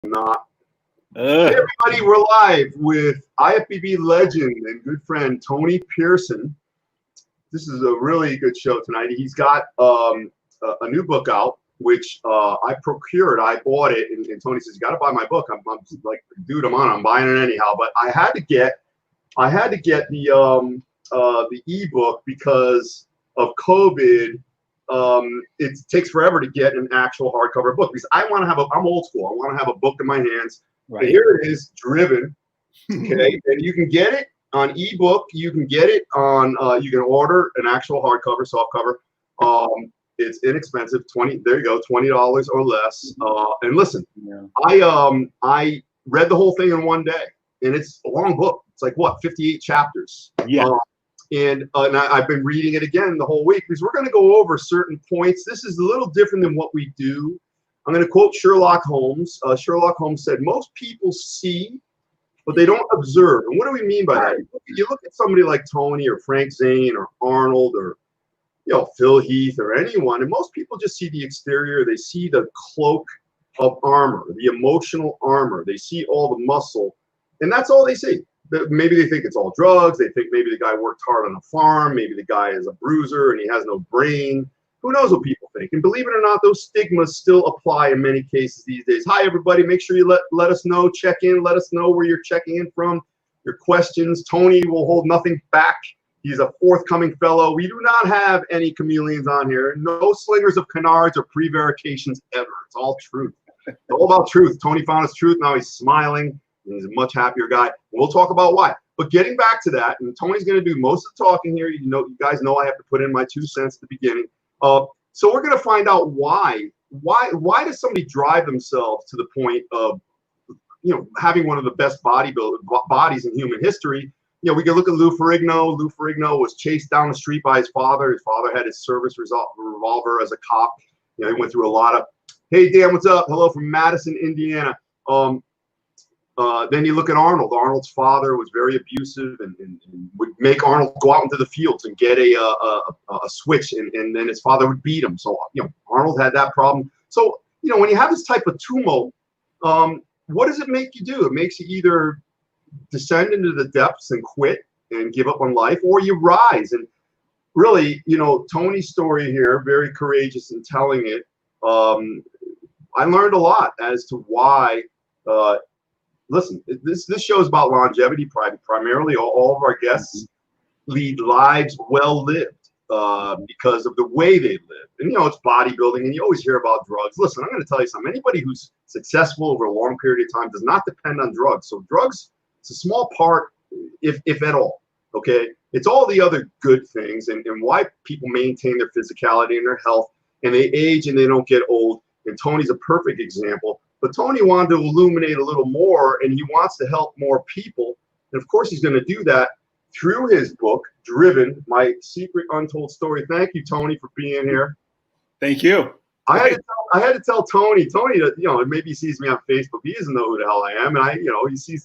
Not. Hey everybody, we're live with IFBB legend and good friend Tony Pearson. This is a really good show tonight. He's got a new book out, which I procured. I bought it, and Tony says, "You got to buy my book." I'm like, "Dude, I'm buying it anyhow." But I had to get the ebook because of COVID. It takes forever to get an actual hardcover book because I want to have I'm old school. I want to have a book in my hands. Right. And here it is, driven. Okay, and you can get it on ebook. You can get it on. You can order an actual hardcover, softcover. It's inexpensive. There you go, $20 or less. And listen, I read the whole thing in one day, and it's a long book. It's like what, 58 chapters. Yeah. And I've been reading it again the whole week because we're going to go over certain points. This is a little different than what we do. I'm going to quote Sherlock Holmes. Sherlock Holmes said, "Most people see, but they don't observe." And what do we mean by that? You look at somebody like Tony or Frank Zane or Arnold or Phil Heath or anyone, and most people just see the exterior. They see the cloak of armor, the emotional armor. They see all the muscle, and that's all they see. Maybe they think it's all drugs. They think maybe the guy worked hard on a farm. Maybe the guy is a bruiser and he has no brain. Who knows what people think? And believe it or not, those stigmas still apply in many cases these days. Hi, everybody. Make sure you let us know. Check in. Let us know where you're checking in from. Your questions. Tony will hold nothing back. He's a forthcoming fellow. We do not have any chameleons on here. No slingers of canards or prevarications ever. It's all truth. It's all about truth. Tony found his truth. Now he's smiling. He's a much happier guy. We'll talk about why. But getting back to that, and Tony's going to do most of the talking here. You guys know I have to put in my 2 cents at the beginning. So we're going to find out why does somebody drive themselves to the point of having one of the best bodies in human history. We can look at Lou Ferrigno. Lou Ferrigno was chased down the street by his father. His father had his service revolver as a cop. He went through a lot of. Hey Dan, what's up? Hello from Madison, Indiana. Then you look at Arnold. Arnold's father was very abusive and would make Arnold go out into the fields and get a switch, and then his father would beat him. So Arnold had that problem. So when you have this type of tumult, what does it make you do? It makes you either descend into the depths and quit and give up on life, or you rise. And really, Tony's story here, very courageous in telling it. I learned a lot as to why. Listen, this show is about longevity. Primarily, all of our guests lead lives well lived because of the way they live. And it's bodybuilding, and you always hear about drugs. Listen, I'm going to tell you something. Anybody who's successful over a long period of time does not depend on drugs. So drugs, it's a small part, if at all. Okay, it's all the other good things and why people maintain their physicality and their health, and they age and they don't get old. And Tony's a perfect example. But Tony wanted to illuminate a little more, and he wants to help more people. And, of course, he's going to do that through his book, Driven, My Secret Untold Story. Thank you, Tony, for being here. Thank you. I had to tell Tony, maybe he sees me on Facebook. He doesn't know who the hell I am. And, he sees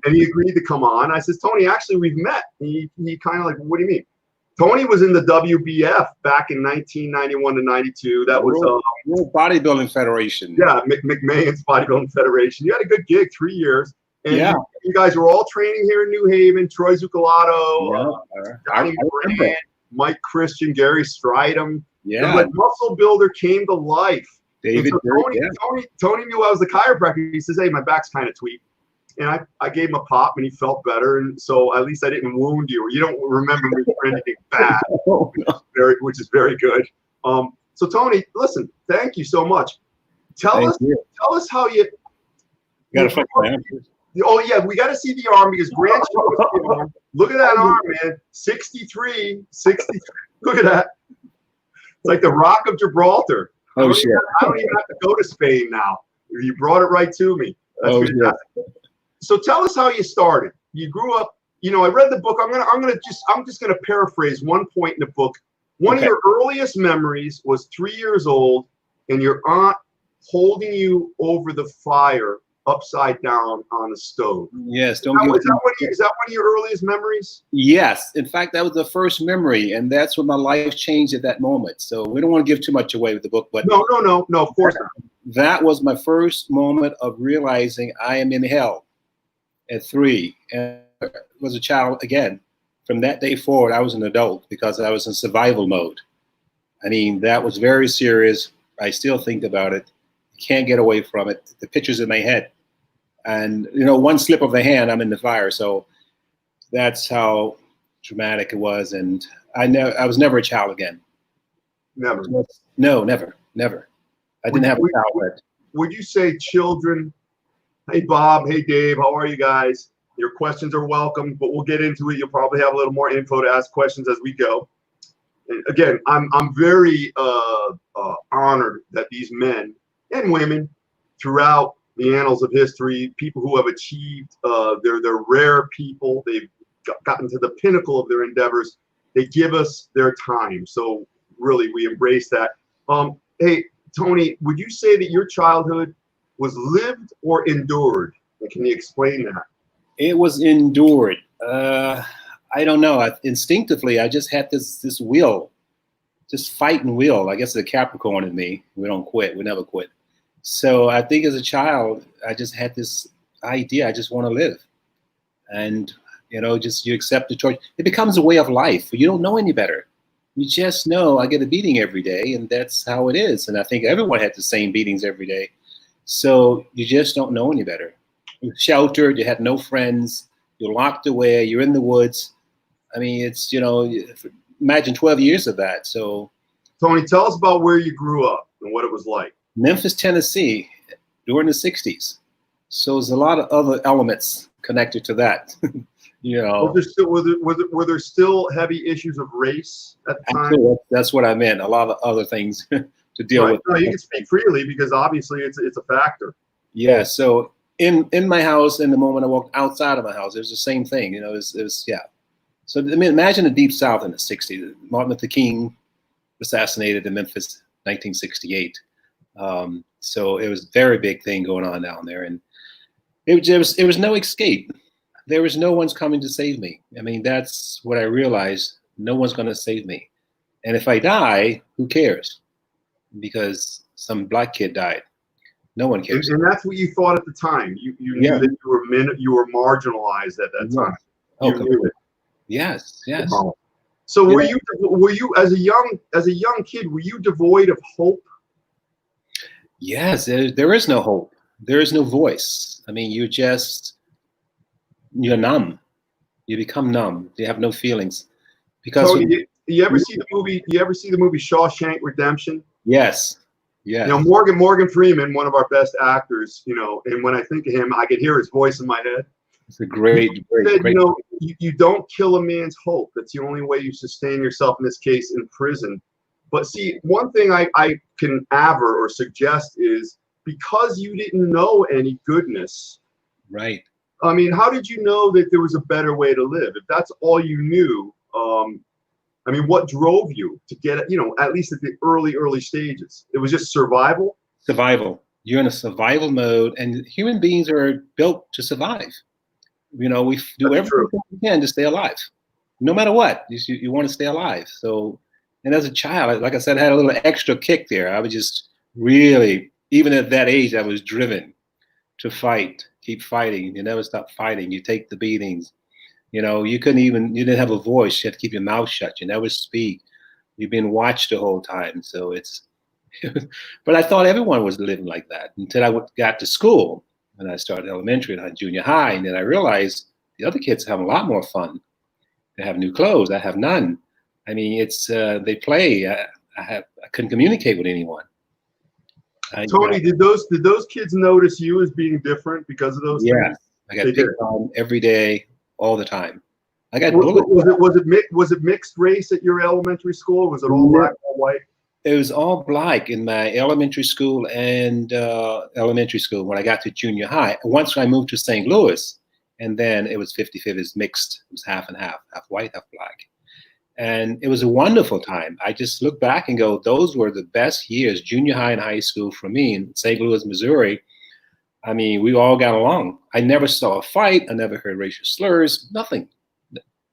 and he agreed to come on. I says, Tony, actually, we've met. He kind of like, what do you mean? Tony was in the WBF back in 1991 to 92. That was World Bodybuilding Federation. Yeah, McMahon's Bodybuilding Federation. You had a good gig, 3 years. And you guys were all training here in New Haven. Troy Zucolato, Johnny Brand, Mike Christian, Gary Stridham. Yeah. And like Muscle Builder came to life. David, so Tony knew I was the chiropractor. He says, "Hey, my back's kind of tweaked." And I gave him a pop, and he felt better. And so at least I didn't wound you, or you don't remember me for anything bad, which is very good. So Tony, listen, thank you so much. Tell us how you. Got to fuck my arm. Oh yeah, we got to see the arm because Grant. Look at that arm, man. 63. Look at that. It's like the Rock of Gibraltar. Oh shit! I don't even have to go to Spain now. You brought it right to me. That's fantastic. So tell us how you started. You grew up. I read the book. I'm just gonna paraphrase one point in the book. One of your earliest memories was 3 years old, and your aunt holding you over the fire upside down on the stove. Yes, Is that one of your earliest memories? Yes, in fact, that was the first memory, and that's when my life changed at that moment. So we don't want to give too much away with the book, but No, of course not. That was my first moment of realizing I am in hell at 3, and I was a child again. From that day forward, I was an adult because I was in survival mode. I mean, that was very serious. I still think about it. Can't get away from it. The picture's in my head. And, you know, one slip of the hand, I'm in the fire. So that's how dramatic it was. And I was never a child again. Never. No, never. I didn't have a childhood. Would you say children, hey, Bob, hey, Dave, how are you guys? Your questions are welcome, but we'll get into it. You'll probably have a little more info to ask questions as we go. And again, I'm very honored that these men and women throughout the annals of history, people who have achieved, they're rare people. They've gotten to the pinnacle of their endeavors. They give us their time. So really, we embrace that. Hey, Tony, would you say that your childhood was lived or endured? And can you explain that? It was endured. I don't know. Instinctively, I just had this will, just fighting will. I guess the Capricorn in me. We don't quit. We never quit. So I think as a child, I just had this idea. I just want to live. And, you know, just you accept the choice. It becomes a way of life. You don't know any better. You just know I get a beating every day, and that's how it is. And I think everyone had the same beatings every day. So you just don't know any better. You're sheltered. You had no friends. You're locked away. You're in the woods. I mean, it's, you know, imagine 12 years of that. So, Tony, tell us about where you grew up and what it was like. Memphis, Tennessee, during the 60s. So there's a lot of other elements connected to that. You know, were there still heavy issues of race at the time? Absolutely. That's what I meant. A lot of other things to deal with. No, you can speak freely because obviously it's a factor. Yeah. So in my house, in the moment I walked outside of my house, it was the same thing. You know, it was yeah. So I mean, imagine the Deep South in the 60s. Martin Luther King assassinated in Memphis, 1968. So it was a very big thing going on down there, and it was no escape. There was no one's coming to save me. I mean, that's what I realized. No one's going to save me. And if I die, who cares? Because some black kid died. No one cares. And that's what you thought at the time. You knew that you were marginalized at that time. You knew it. Yes. So were you as a young kid, were you devoid of hope? Yes, there is no hope. There is no voice. I mean, you're numb. You become numb. You have no feelings. Because Tony, you ever see the movie Shawshank Redemption? Yes. Yeah. You know, Morgan Freeman, one of our best actors, you know, and when I think of him, I could hear his voice in my head. It's a great. You know, you don't kill a man's hope. That's the only way you sustain yourself, in this case, in prison. But see, one thing I can aver or suggest is because you didn't know any goodness. Right. I mean, how did you know that there was a better way to live? If that's all you knew, I mean, what drove you to get it, you know, at least at the early stages? It was just survival? Survival. You're in a survival mode, and human beings are built to survive. You know, we do everything we can to stay alive. No matter what, you want to stay alive. So, and as a child, like I said, I had a little extra kick there. I was just really, even at that age, I was driven to fight, keep fighting. You never stop fighting. You take the beatings. You know, you didn't have a voice. You had to keep your mouth shut. You never speak. You've been watched the whole time. So it's, but I thought everyone was living like that until I got to school. And I started elementary and junior high. And then I realized the other kids have a lot more fun. They have new clothes. I have none. I mean, it's, they play. I couldn't communicate with anyone. Tony, did those kids notice you as being different because of those things? Yeah, I got picked on every day, all the time. I got bullied. Was it mixed race at your elementary school? Was it all black, all white? It was all black in my elementary school and when I got to junior high. Once I moved to St. Louis, and then it was 50-50. It was mixed. It was half and half white, half black. And it was a wonderful time. I just look back and go, those were the best years, junior high and high school for me in St. Louis, Missouri. I mean, we all got along. I never saw a fight. I never heard racial slurs. Nothing.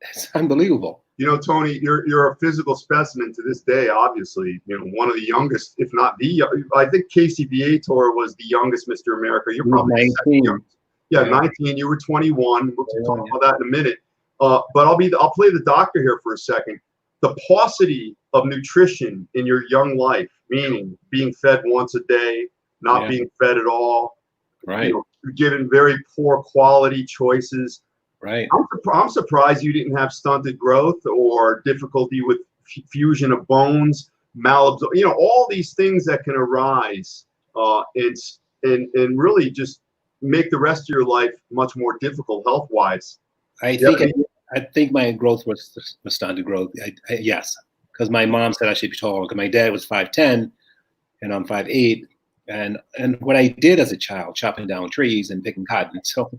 It's unbelievable. You know, Tony, you're a physical specimen to this day. Obviously, you know, one of the youngest, if not the. I think Casey Viator was the youngest Mr. America. You're probably 19. Yeah, 19. You were 21. We'll talk about that in a minute. But I'll play the doctor here for a second. The paucity of nutrition in your young life, meaning being fed once a day, not being fed at all, right? You know, given very poor quality choices. Right. I'm surprised you didn't have stunted growth or difficulty with fusion of bones, malabsorption. You know, all these things that can arise and really just make the rest of your life much more difficult health-wise. I think my growth was stunted growth. Yes, because my mom said I should be taller. Because my dad was 5'10", and I'm 5'8", and what I did as a child, chopping down trees and picking cotton. So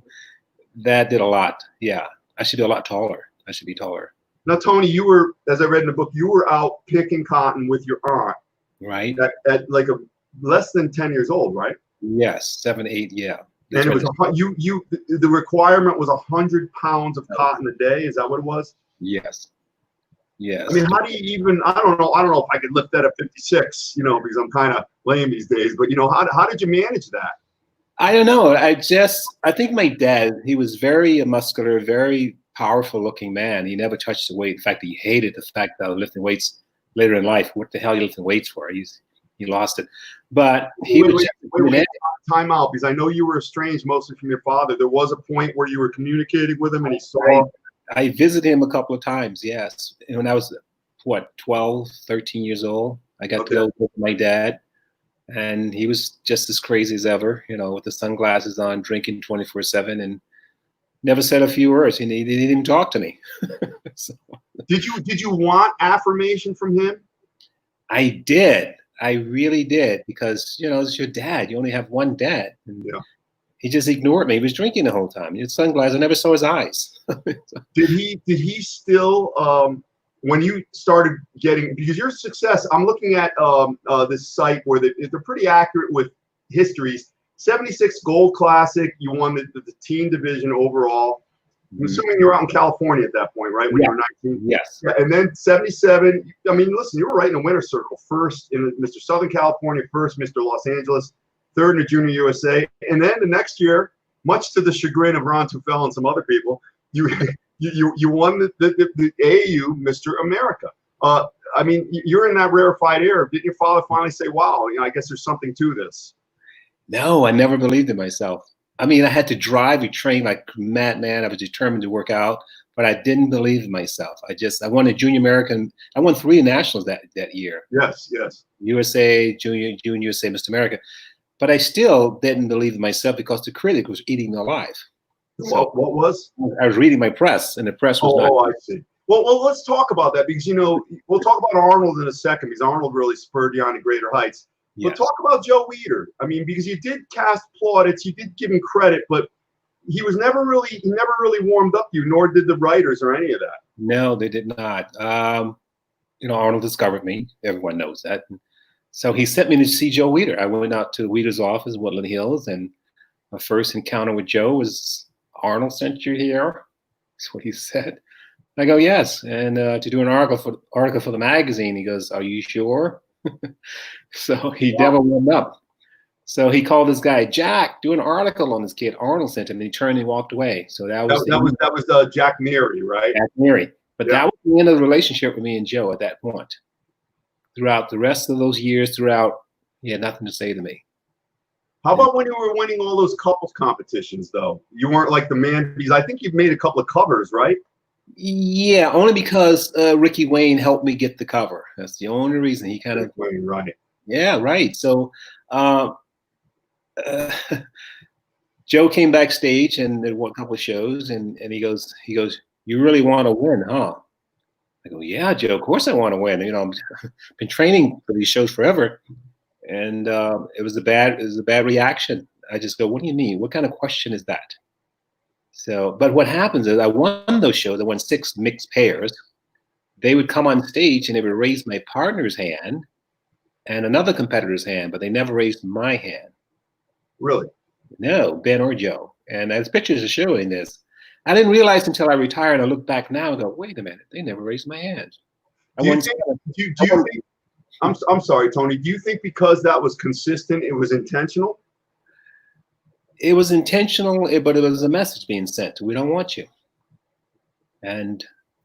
that did a lot. Yeah, I should be a lot taller. I should be taller. Now, Tony, you were, as I read in the book, you were out picking cotton with your aunt. Right. At like a less than 10 years old, right? Yes, 7, 8, yeah. And it was the requirement was 100 pounds of cotton a day. Is that what it was? Yes. Yes. I mean, how do you even? I don't know if I could lift that at 56. You know, because I'm kind of lame these days. But you know, how did you manage that? I don't know. I think my dad, he was very muscular, very powerful looking man. He never touched the weight. In fact, he hated the fact that I was lifting weights later in life. What the hell are you lifting weights for? He lost it. But he was time out, because I know you were estranged mostly from your father. There was a point where you were communicating with him and he saw. I visited him a couple of times, yes. And when I was, 12, 13 years old, I got to go with my dad. And he was just as crazy as ever, you know, with the sunglasses on, drinking 24/7, and never said a few words. He didn't even talk to me. So. Did you want affirmation from him? I did. I really did, because, you know, it's your dad. You only have one dad. And he just ignored me. He was drinking the whole time. He had sunglasses. I never saw his eyes. Did he still, when you started getting, because your success, I'm looking at this site where they're pretty accurate with histories. 76 Gold Classic, you won the team division overall. I'm assuming you were out in California at that point, right? When you were 19? Yes. Yeah, and then 77, I mean, listen, you were right in the winner's circle. First in Mr. Southern California, first Mr. Los Angeles, third in the Junior USA. And then the next year, much to the chagrin of Ron Tufel and some other people, you won the AAU Mr. America. I mean, you're in that rarefied air. Didn't your father finally say, wow, you know, I guess there's something to this? No, I never believed in myself. I mean, I had to drive, we trained like madman. I was determined to work out, but I didn't believe in myself. I won a Junior American. I won 3 nationals that year. Yes. USA, Junior USA, Mr. America. But I still didn't believe in myself because the critic was eating me alive. So what was? I was reading my press, and the press was not. Oh, I see. Well, let's talk about that, because, you know, we'll talk about Arnold in a second, because Arnold really spurred you on to greater heights. Yes. But talk about Joe Weider. I mean, because you did cast plaudits, you did give him credit, but he never really warmed up you, nor did the writers or any of that. No, they did not. You know, Arnold discovered me. Everyone knows that. So he sent me to see Joe Weider. I went out to Weider's office in Woodland Hills, and my first encounter with Joe was, Arnold sent you here? That's what he said. I go, yes, and to do an article for the magazine. He goes, are you sure? So he never warmed up. So he called this guy, Jack, do an article on this kid. Arnold sent him, and he turned and walked away. So that was Jack Nary, right? Jack Nary. But that was the end of the relationship with me and Joe at that point. Throughout the rest of those years, he had nothing to say to me. How about when you were winning all those couples competitions, though? You weren't like the man, because I think you've made a couple of covers, right? Yeah, only because Ricky Wayne helped me get the cover. That's the only reason. He kind of Wayne, right? Yeah, right. So Joe came backstage and did a couple of shows, and he goes, you really want to win, huh? I go, yeah, Joe, of course I want to win. You know, I've been training for these shows forever, and it was a bad reaction. I just go, what do you mean? What kind of question is that? So, but what happens is I won those shows. I won 6 mixed pairs. They would come on stage and they would raise my partner's hand and another competitor's hand, but they never raised my hand. Really? No, Ben or Joe. And there's pictures are showing this. I didn't realize until I retired. I look back now and go, wait a minute, they never raised my hand. Do you think? Do you think? I'm sorry, Tony. Do you think because that was consistent, it was intentional? It was intentional, but it was a message being sent. We don't want you. And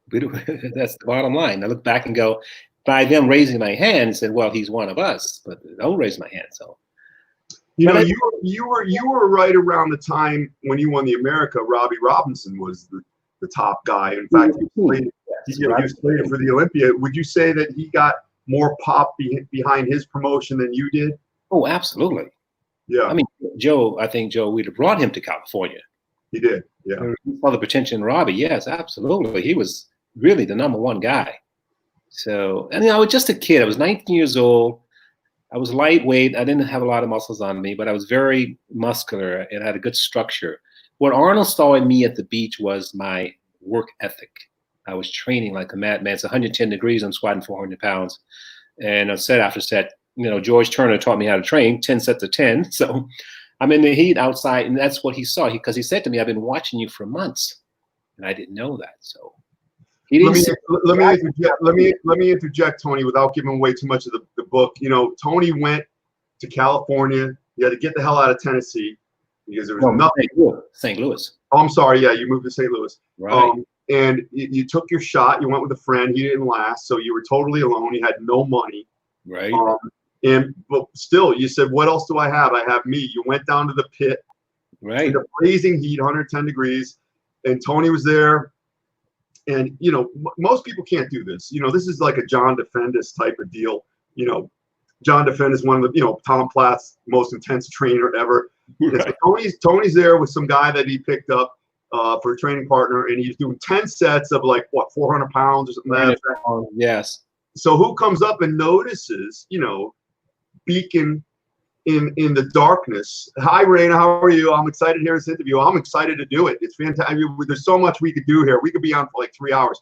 that's the bottom line. I look back and go, by them raising my hand, said, well, he's one of us, but don't raise my hand. So, you know, you were right around the time when you won the America. Robbie Robinson was the top guy. In fact, you slated for the Olympia. Would you say that he got more pop behind his promotion than you did? Oh, absolutely. Yeah. I mean, Joe, I think Joe, we'd have brought him to California. He did. Yeah. He saw the potential in Robbie. Yes, absolutely. He was really the #1 guy. So, and I was just a kid. I was 19 years old. I was lightweight. I didn't have a lot of muscles on me, but I was very muscular and had a good structure. What Arnold saw in me at the beach was my work ethic. I was training like a madman. It's 110 degrees. I'm squatting 400 pounds. And set after set, you know, George Turner taught me how to train 10 sets of 10. So I'm in the heat outside, and that's what he saw. Because he said to me, I've been watching you for months. And I didn't know that. So he didn't let me interject, Tony, without giving away too much of the book. You know, Tony went to California. He had to get the hell out of Tennessee because there was nothing. St. Louis. Oh, I'm sorry. Yeah, you moved to St. Louis. Right. And you took your shot. You went with a friend. He didn't last, so you were totally alone. You had no money. Right. But still, you said, "What else do I have? I have me." You went down to the pit. Right. In the blazing heat, 110 degrees, and Tony was there. And you know, most people can't do this. You know, this is like a John Defendis type of deal. You know, John Defendis, one of the Tom Platt's most intense trainer ever. Right. So Tony's there with some guy that he picked up for a training partner, and he's doing 10 sets of like 400 pounds or something like that. Yes. So who comes up and notices, Beacon in the darkness? Hi, Raina, how are you? I'm excited to hear this interview. I'm excited to do it. It's fantastic. There's so much we could do here. We could be on for like 3 hours.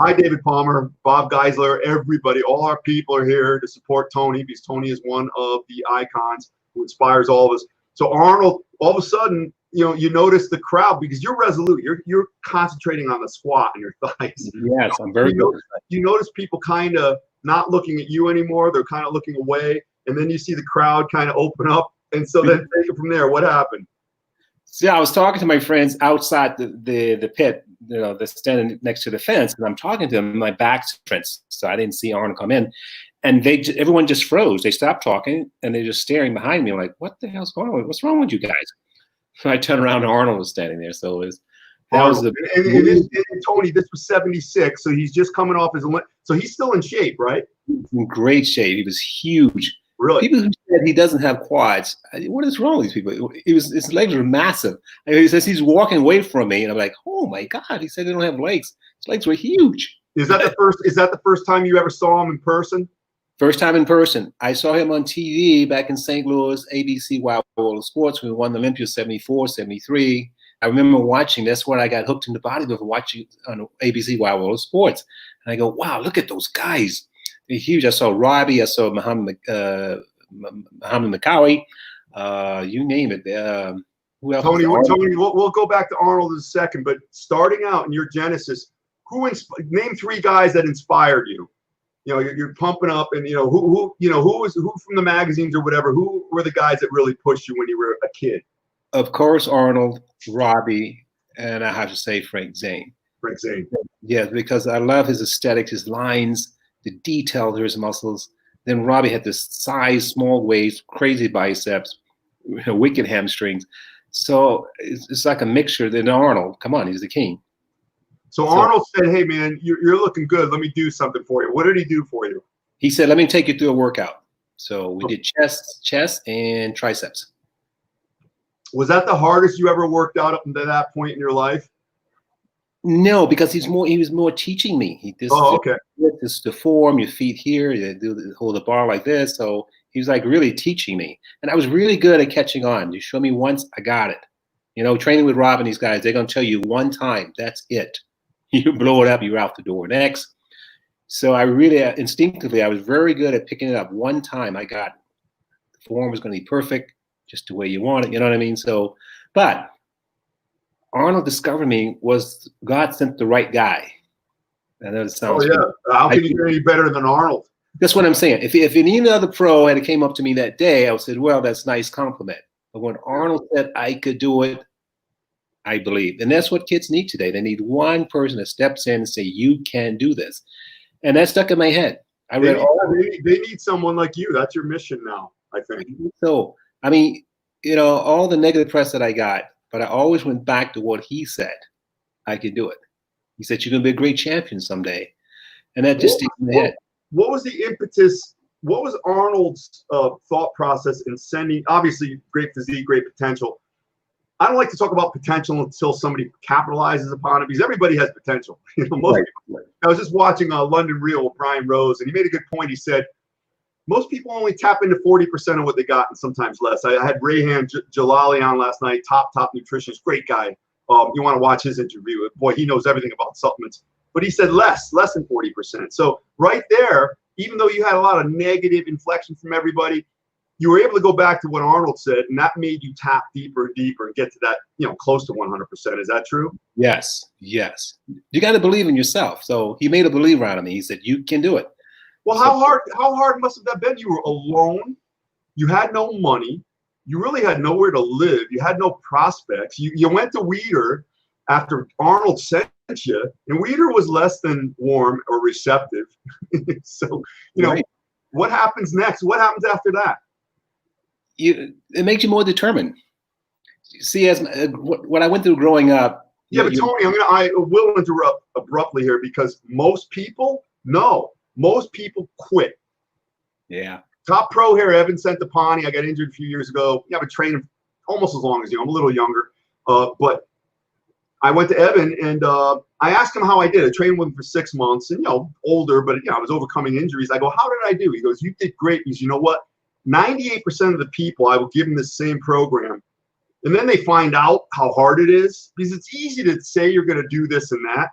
Hi, David Palmer, Bob Geisler, everybody. All our people are here to support Tony because Tony is one of the icons who inspires all of us. So Arnold, all of a sudden, you notice the crowd because you're resolute. You're concentrating on the squat and your thighs. Yes, I'm very good. You notice people kind of not looking at you anymore. They're kind of looking away. And then you see the crowd kind of open up. And so then take it from there. What happened? See, I was talking to my friends outside the pit, they're standing next to the fence, and I'm talking to them. My back's fence, so I didn't see Arnold come in. And everyone just froze. They stopped talking, and they're just staring behind me like, what the hell's going on? What's wrong with you guys? So I turned around, and Arnold was standing there. So and Tony, this was 76, so he's just coming off so he's still in shape, right? In great shape. He was huge. Really? People who said he doesn't have quads, what is wrong with these people? His legs are massive. He says he's walking away from me, and I'm like, oh my God! He said they don't have legs. His legs were huge. Is that the first time you ever saw him in person? First time in person. I saw him on TV back in St. Louis, ABC Wild World of Sports. We won the Olympia 74, 73. I remember watching. That's when I got hooked into bodybuilding, watching on ABC Wild World of Sports. And I go, wow, look at those guys. They're huge. I saw Robbie. I saw Muhammad Makawi. You name it. Who else? Tony, we'll go back to Arnold in a second. But starting out in your genesis, name 3 guys that inspired you? You're pumping up, and who from the magazines or whatever. Who were the guys that really pushed you when you were a kid? Of course, Arnold, Robbie, and I have to say Frank Zane. Frank Zane. Yeah, because I love his aesthetics, his lines, the detail to his muscles. Then Robbie had this size, small waist, crazy biceps, wicked hamstrings. So it's like a mixture. Then Arnold, come on, he's the king. So Arnold said, hey, man, you're looking good. Let me do something for you. What did he do for you? He said, let me take you through a workout. So we did chest and triceps. Was that the hardest you ever worked out up until that point in your life? No, because he was more teaching me. Okay. This is the form, your feet here, you hold the bar like this. So he was like really teaching me. And I was really good at catching on. You show me once, I got it. Training with Rob and these guys, they're going to tell you one time, that's it. You blow it up, you're out the door next. So I really, instinctively, I was very good at picking it up. One time I got it. The form was going to be perfect. just the way you want it. You know what I mean? So, but Arnold discovered me was God sent the right guy. I know it sounds. Oh yeah. How can you get any better than Arnold? That's what I'm saying. If any other pro had came up to me that day, I would say, well, that's a nice compliment. But when Arnold said I could do it, I believe. And that's what kids need today. They need one person that steps in and say, you can do this. And that stuck in my head. They need someone like you. That's your mission now, I think. So, I mean, you know, all the negative press that I got, but I always went back to what he said. I could do it. He said, you're going to be a great champion someday. And that just sticks in my head. What was the impetus? What was Arnold's thought process in sending, obviously, great physique, great potential. I don't like to talk about potential until somebody capitalizes upon it, because everybody has potential. You know, most people, I was just watching London Real with Brian Rose, and he made a good point. He said, most people only tap into 40% of what they got and sometimes less. I had Rayhan Jalali on last night, top nutritionist, great guy. You want to watch his interview. Boy, he knows everything about supplements. But he said less than 40%. So right there, even though you had a lot of negative inflection from everybody, you were able to go back to what Arnold said, and that made you tap deeper and deeper and get to that, you know, close to 100%. Is that true? Yes, yes. You got to believe in yourself. So he made a believer out of me. He said, you can do it. Well, how hard must have that been? You were alone. You had no money. You really had nowhere to live. You had no prospects. You went to Weider after Arnold sent you, and Weider was less than warm or receptive. So, you know, What happens next? What happens after that? It makes you more determined. See, as what I went through growing up. Yeah, but Tony, I will interrupt abruptly here, because most people quit. Yeah. Top pro here, Evan Centopani. I got injured a few years ago. Yeah, I've been training almost as long as you. I'm a little younger, but I went to Evan and I asked him how I did. I trained with him for 6 months, and older, but I was overcoming injuries. I go, how did I do? He goes, you did great. Because you know what? 98% of the people, I will give them the same program, and then they find out how hard it is, because it's easy to say you're going to do this and that.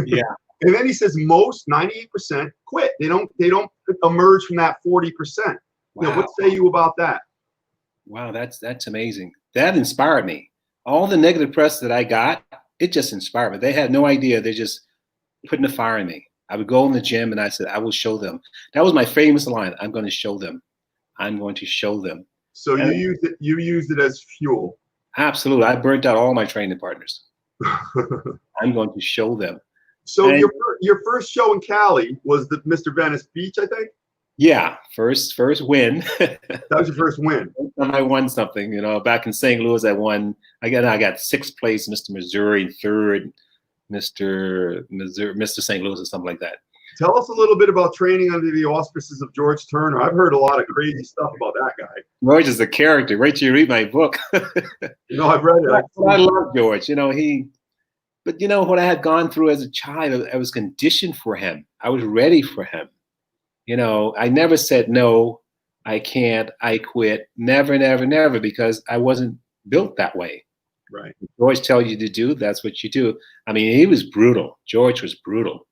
Yeah. And then he says most 98% quit. They don't emerge from that 40%. Wow. What say you about that? Wow, that's amazing. That inspired me. All the negative press that I got, it just inspired me. They had no idea. They're just putting a fire in me. I would go in the gym and I said, I will show them. That was my famous line. I'm going to show them. I'm going to show them. So you used it as fuel. Absolutely. I burnt out all my training partners. I'm going to show them. So your first show in Cali was the Mr. Venice Beach, I think? Yeah, first win. That was your first win. I won something, back in St. Louis. I got sixth place, Mr. Missouri, third, Mr. St. Louis, or something like that. Tell us a little bit about training under the auspices of George Turner. I've heard a lot of crazy stuff about that guy. George is a character. Wait till you read my book. I've read it. I love George. But what I had gone through as a child, I was conditioned for him. I was ready for him. I never said no, I can't, I quit. Never, never, never, because I wasn't built that way. Right. George tells you to do, that's what you do. I mean, he was brutal. George was brutal.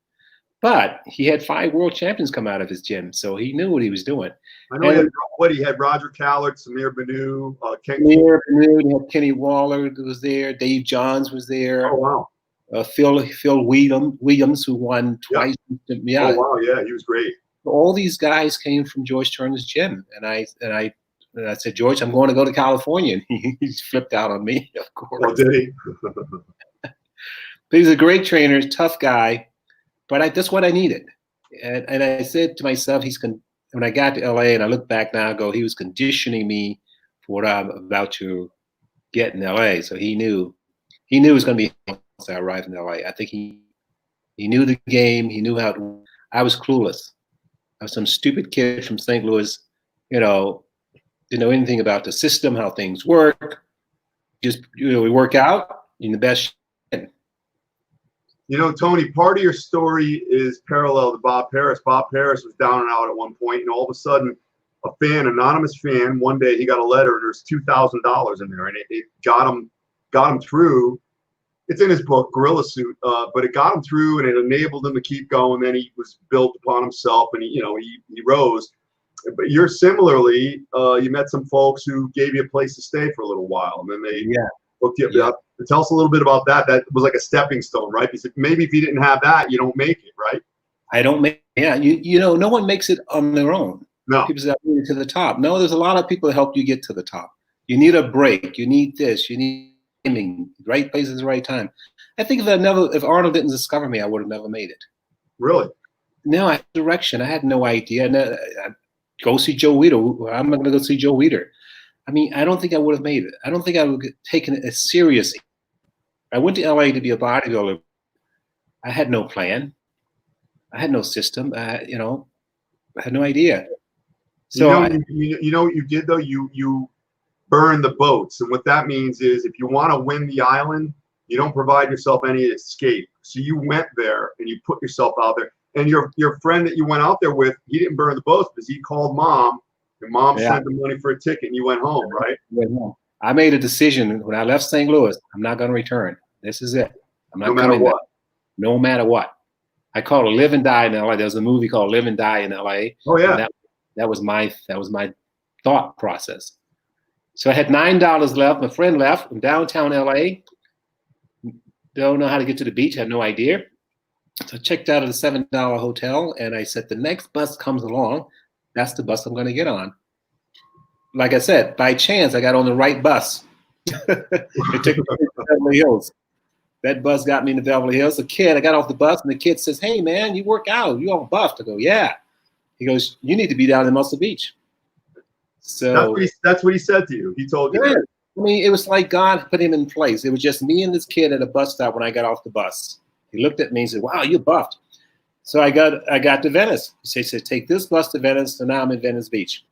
But he had 5 world champions come out of his gym, so he knew what he was doing. I know he had Roger Callard, Samir Banu, he had Kenny Waller was there, Dave Johns was there. Oh, wow. Phil Williams, who won twice. Yeah. Oh, wow, yeah, he was great. All these guys came from George Turner's gym, and I said, George, I'm going to go to California, and he flipped out on me, of course. Oh, did he? But he's a great trainer, tough guy. But that's what I needed. And I said to myself, when I got to LA and I look back now, he was conditioning me for what I'm about to get in LA. So he knew it was going to be once I arrived in LA. I think he knew the game. He knew I was clueless. I was some stupid kid from St. Louis, didn't know anything about the system, how things work. Just, we work out in the best. Tony, part of your story is parallel to Bob Paris. Bob Paris was down and out at one point, and all of a sudden, anonymous fan, one day he got a letter, and there's $2,000 in there, and it got him through. It's in his book, Gorilla Suit, but it got him through, and it enabled him to keep going. Then he was built upon himself, and he rose. But you're similarly, you met some folks who gave you a place to stay for a little while, and then they hooked you up. Tell us a little bit about that. That was like a stepping stone, right? Because maybe if you didn't have that, you don't make it, right? I don't make. Yeah, you know, no one makes it on their own. No. People say made it to the top. No, there's a lot of people that help you get to the top. You need a break. You need this. You need timing, right place at the right time. I think if Arnold didn't discover me, I would have never made it. Really? No, I had direction. I had no idea. Go see Joe Weider. I'm not going to go see Joe Weider. I mean, I don't think I would have made it. I don't think I would have taken it as serious. I went to LA to be a bodybuilder. I had no plan. I had no system. You know, I had no idea. So you know what you did though? You burned the boats, and what that means is if you want to win the island, you don't provide yourself any escape. So you went there and you put yourself out there. And your friend that you went out there with, he didn't burn the boats because he called mom, and mom sent the money for a ticket, and you went home, right? I made a decision when I left St. Louis. I'm not going to return. This is it. I'm not no matter what. No matter what. I called it Live and Die in LA. There was a movie called Live and Die in LA. Oh yeah. That was my thought process. So I had $9 left. My friend left from downtown LA. Don't know how to get to the beach. I had no idea. So I checked out of the $7 hotel, and I said, the next bus comes along. That's the bus I'm going to get on. Like I said, by chance, I got on the right bus. It took me to Beverly Hills. That bus got me to Beverly Hills. I got off the bus, and the kid says, hey, man, you work out. You all buffed. I go, yeah. He goes, you need to be down in Muscle Beach. So that's what he said to you. He told you. Yeah. I mean, it was like God put him in place. It was just me and this kid at a bus stop when I got off the bus. He looked at me and said, wow, you're buffed. So I got to Venice. He said, take this bus to Venice. So now I'm in Venice Beach.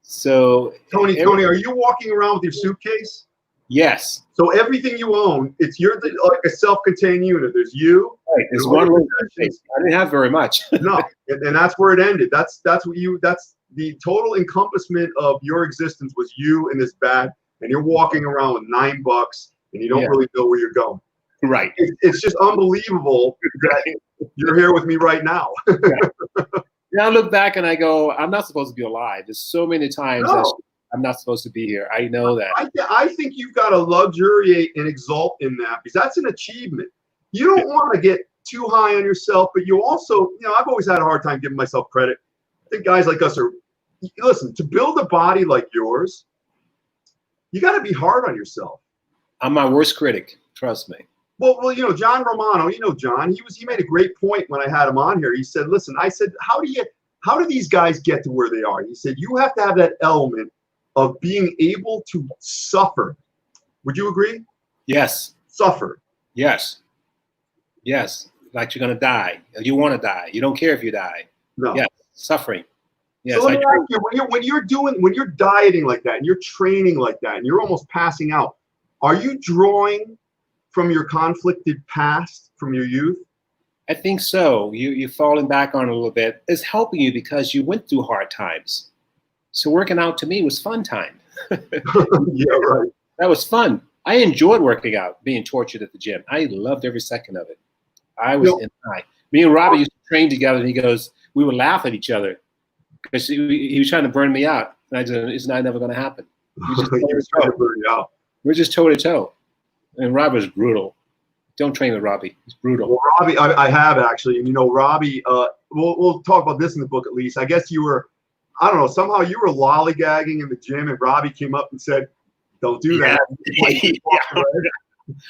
So Tony, are you walking around with your suitcase? Yes. So everything you own, it's like a self-contained unit. There's you. Right. There's one little space. I didn't have very much. No, and that's where it ended. That's the total encompassment of your existence was you and this bag, and you're walking around with $9 and you don't really know where you're going. Right. It's just unbelievable that you're here with me right now. Now I look back and I go, I'm not supposed to be alive. There's so many times that I'm not supposed to be here. I know that. I think you've got to luxuriate and exalt in that because that's an achievement. You don't want to get too high on yourself, but you also, I've always had a hard time giving myself credit. I think guys like us listen, to build a body like yours, you got to be hard on yourself. I'm my worst critic. Trust me. Well, John Romano, John, he made a great point when I had him on here. He said, listen, I said, how do these guys get to where they are? He said, you have to have that element of being able to suffer. Would you agree? Yes. Suffer. Yes. Yes. Like you're going to die. You want to die. You don't care if you die. No. Yes. Suffering. Yes. So let me ask you, when you're dieting like that and you're training like that and you're almost passing out, are you drawing from your conflicted past, from your youth? I think so. You falling back on it a little bit is helping you because you went through hard times. So working out to me was fun time. Yeah, right. That was fun. I enjoyed working out, being tortured at the gym. I loved every second of it. I was in high. Me and Robbie used to train together, and he goes, we would laugh at each other because he was trying to burn me out. And I said, it's not never going to happen. We're just toe to toe. And Robbie's brutal. Don't train with Robbie. He's brutal. Well, Robbie, I have actually. And Robbie, we'll talk about this in the book at least. I guess you were, I don't know, somehow you were lollygagging in the gym and Robbie came up and said, don't do that.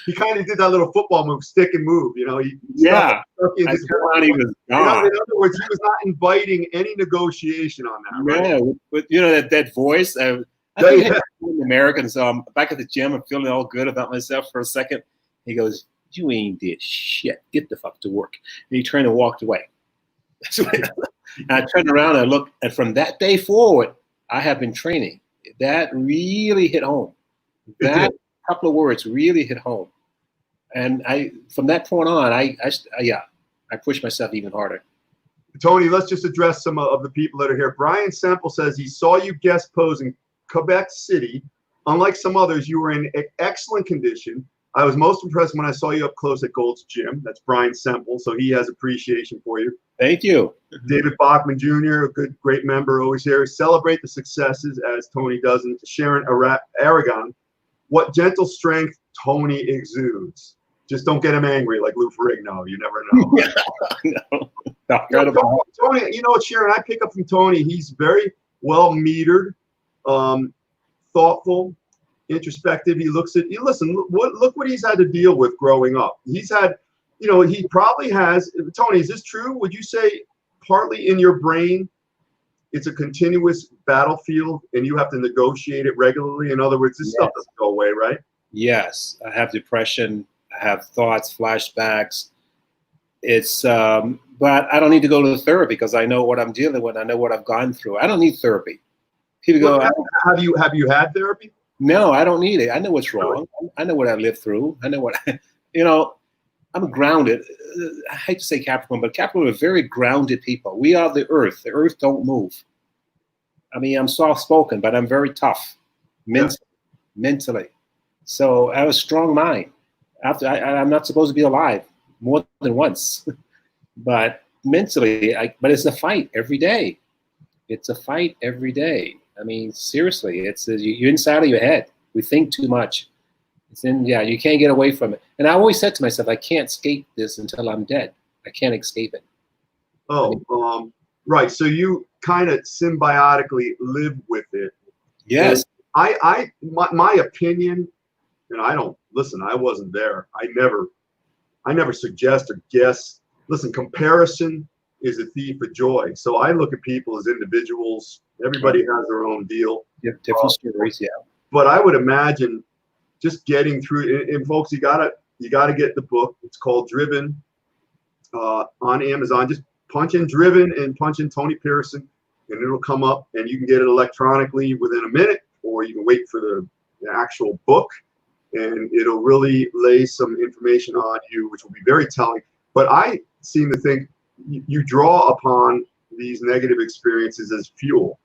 He kind of did that little football move, stick and move. He he was gone. In other words, he was not inviting any negotiation on that. Right? Yeah, with that voice. I think in American, so I'm back at the gym. I'm feeling all good about myself for a second. He goes, you ain't did shit. Get the fuck to work. And he turned and walked away. And I turned around and I looked, and from that day forward, I have been training. That really hit home. That couple of words really hit home. And from that point on, I pushed myself even harder. Tony, let's just address some of the people that are here. Brian Semple says he saw you guest pose in Quebec City. Unlike some others, you were in excellent condition. I was most impressed when I saw you up close at Gold's Gym. That's Brian Semple, so he has appreciation for you. Thank you. David Bachman Jr., a great member, always here. Celebrate the successes as Tony does. And Sharon Aragon, what gentle strength Tony exudes. Just don't get him angry like Lou Ferrigno. You never know. No. Tony, you know what, Sharon, I pick up from Tony. He's very well metered, thoughtful, introspective. He looks at you. Listen, look what he's had to deal with growing up. He's had, you know, he probably has. Tony, is this true? Would you say partly in your brain, it's a continuous battlefield, and you have to negotiate it regularly? In other words, this stuff doesn't go away, right? Yes, I have depression. I have thoughts, flashbacks. It's, but I don't need to go to the therapy because I know what I'm dealing with. I know what I've gone through. I don't need therapy. People go, have you had therapy? No, I don't need it. I know what's wrong. I know what I lived through. I know what, you know, I'm grounded. I hate to say Capricorn, but Capricorn are very grounded people. We are the earth. The earth don't move. I mean, I'm soft-spoken, but I'm very tough mentally. So I have a strong mind. I'm not supposed to be alive more than once, but mentally, but it's a fight every day. It's a fight every day. I mean, seriously, you're inside of your head. We think too much. You can't get away from it. And I always said to myself, I can't escape this until I'm dead. I can't escape it. Oh, right. So you kind of symbiotically live with it. Yes. And my opinion, and I don't listen. I wasn't there. I never suggest or guess. Listen, comparison is a thief of joy. So I look at people as individuals. Everybody has their own deal. You have different stories, yeah. But I would imagine just getting through. And folks, you gotta get the book. It's called Driven on Amazon. Just punch in Driven and punch in Tony Pearson, and it'll come up. And you can get it electronically within a minute, or you can wait for the actual book, and it'll really lay some information on you, which will be very telling. But I seem to think you draw upon these negative experiences as fuel.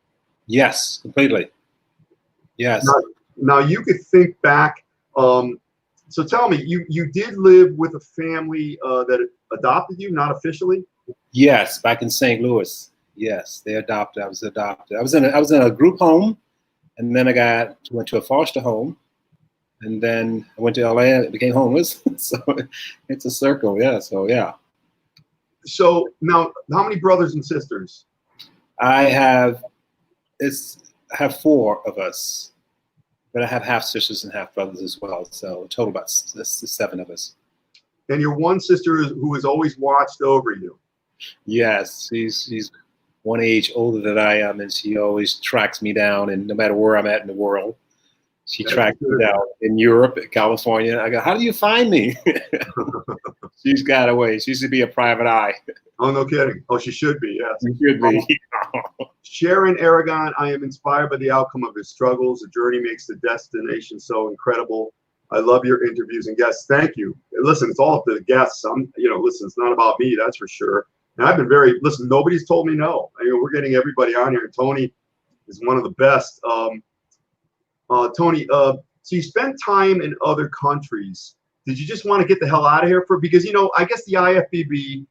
Yes, completely. Yes. Now you could think back. So tell me, you did live with a family that adopted you, not officially? Yes, back in St. Louis. Yes, they adopted. I was adopted. I was in a group home, and then I went to a foster home, and then I went to LA and became homeless. So it's a circle. Yeah. So yeah. So now, how many brothers and sisters? I have 4 of us, but I have half sisters and half brothers as well. So a total about 7 of us. And your one sister who has always watched over you. Yes, she's one age older than I am, and she always tracks me down. And no matter where I'm at in the world, she tracks me down. In Europe, California, I go, "How do you find me?" She's got away. She should be a private eye. Oh, no kidding. Oh, she should be. Yes. She should be. Sharon Aragon, I am inspired by the outcome of his struggles. The journey makes the destination so incredible. I love your interviews and guests. Thank you. Listen, it's all up to the guests. Listen, it's not about me, that's for sure. And I've been listen, nobody's told me no. We're getting everybody on here, and Tony is one of the best. Tony, so you spent time in other countries. Did you just want to get the hell out of here because, I guess the IFBB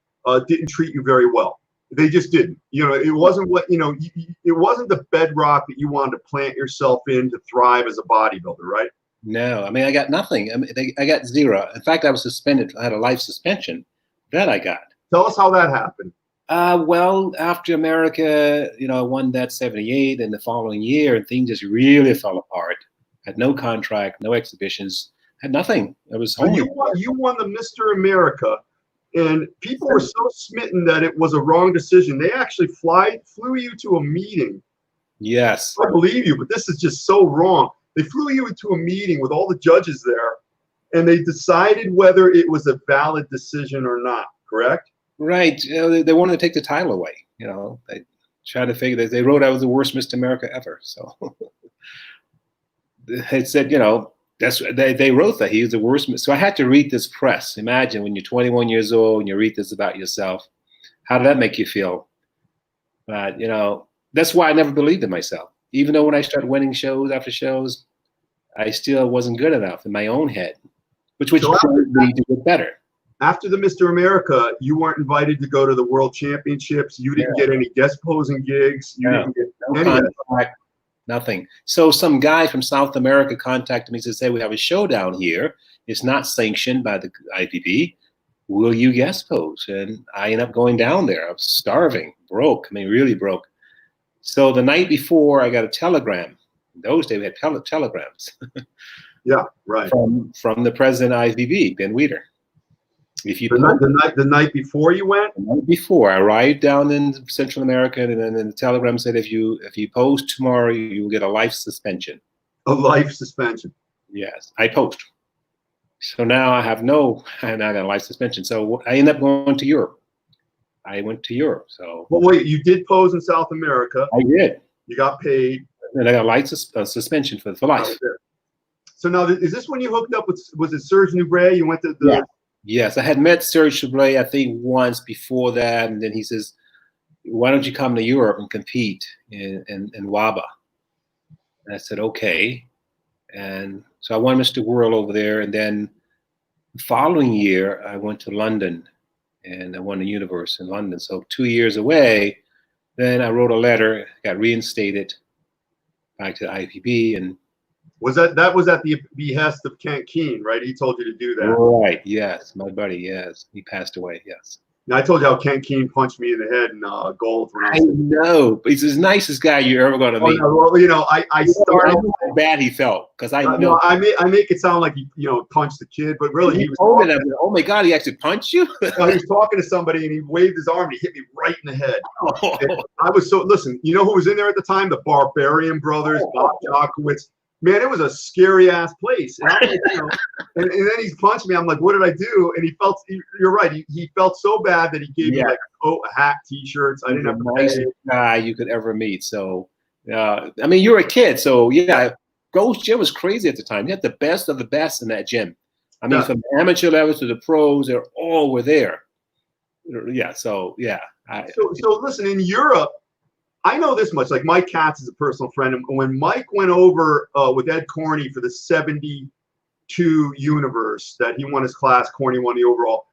didn't treat you very well. They just didn't. It wasn't it wasn't the bedrock that you wanted to plant yourself in to thrive as a bodybuilder, right? No, I mean, I got nothing. I mean, I got 0. In fact, I was suspended. I had a life suspension. That I got. Tell us how that happened. Well, after America, I won that 78, and the following year, and things just really fell apart. Had no contract, no exhibitions, had nothing. I was home. You won the Mr. America, and people were so smitten that it was a wrong decision. They actually flew you to a meeting. Yes. I believe you, but this is just so wrong. They flew you into a meeting with all the judges there, and they decided whether it was a valid decision or not, correct? Right. They wanted to take the title away. They tried to figure that. They wrote I was the worst Mr. America ever. So they said, they wrote that he was the worst. So I had to read this press. Imagine when you're 21 years old and you read this about yourself. How did that make you feel? But, that's why I never believed in myself. Even though when I started winning shows after shows, I still wasn't good enough in my own head. which would lead to get better. After the Mr. America, you weren't invited to go to the World Championships. You didn't get any guest posing gigs. You didn't get any of that. Nothing. So some guy from South America contacted me and said, "Hey, we have a show down here. It's not sanctioned by the IFBB. Will you guest pose?" And I ended up going down there. I was starving, broke. I mean, really broke. So the night before, I got a telegram. In those days, we had telegrams. Yeah, right. From the president of IFBB, Ben Weider. If you the night before you went? The night before, I arrived down in Central America, and then the telegram said, if you pose tomorrow, you will get a life suspension. A life suspension. Yes, I posed. So now I got a life suspension. So I ended up going to Europe. I went to Europe. So. Well, wait, you did pose in South America. I did. You got paid. And I got a life suspension for life. So now, is this when you hooked up with? Was it Serge Nubret? You went to the. Yeah. Yes, I had met Serge Nubret, I think, once before that, and then he says, "Why don't you come to Europe and compete in WABA?" And I said, "Okay." And so I won Mr. World over there, and then the following year I went to London, and I won the Universe in London. So 2 years away, then I wrote a letter, got reinstated back to the IFBB, and that was at the behest of Kent Keane, right? He told you to do that. Right. Yes, my buddy. Yes, he passed away. Yes. Now, I told you how Kent Keane punched me in the head in gold. I know, but he's the nicest guy you're ever going to meet. No, well, I started. I know how bad he felt because I know. No, I make it sound like he punched the kid, but really he was. Oh my God, he actually punched you? He was talking to somebody and he waved his arm and he hit me right in the head. Oh. I was listen. You know who was in there at the time? The Barbarian Brothers, Bob Jokowitz. Man, it was a scary ass place. And, and then he's punched me. I'm like, what did I do? And he felt, you're right. He felt so bad that he gave me like a coat, a hat, t-shirts. I didn't have the nicest guy you could ever meet. So, I mean, you were a kid. So yeah, Ghost Gym was crazy at the time. You had the best of the best in that gym. I mean, from the amateur level to the pros, they all were there. Yeah. So yeah. So listen, in Europe, I know this much. Like Mike Katz is a personal friend. And when Mike went over with Ed Corney for the 72 Universe that he won his class, Corney won the overall.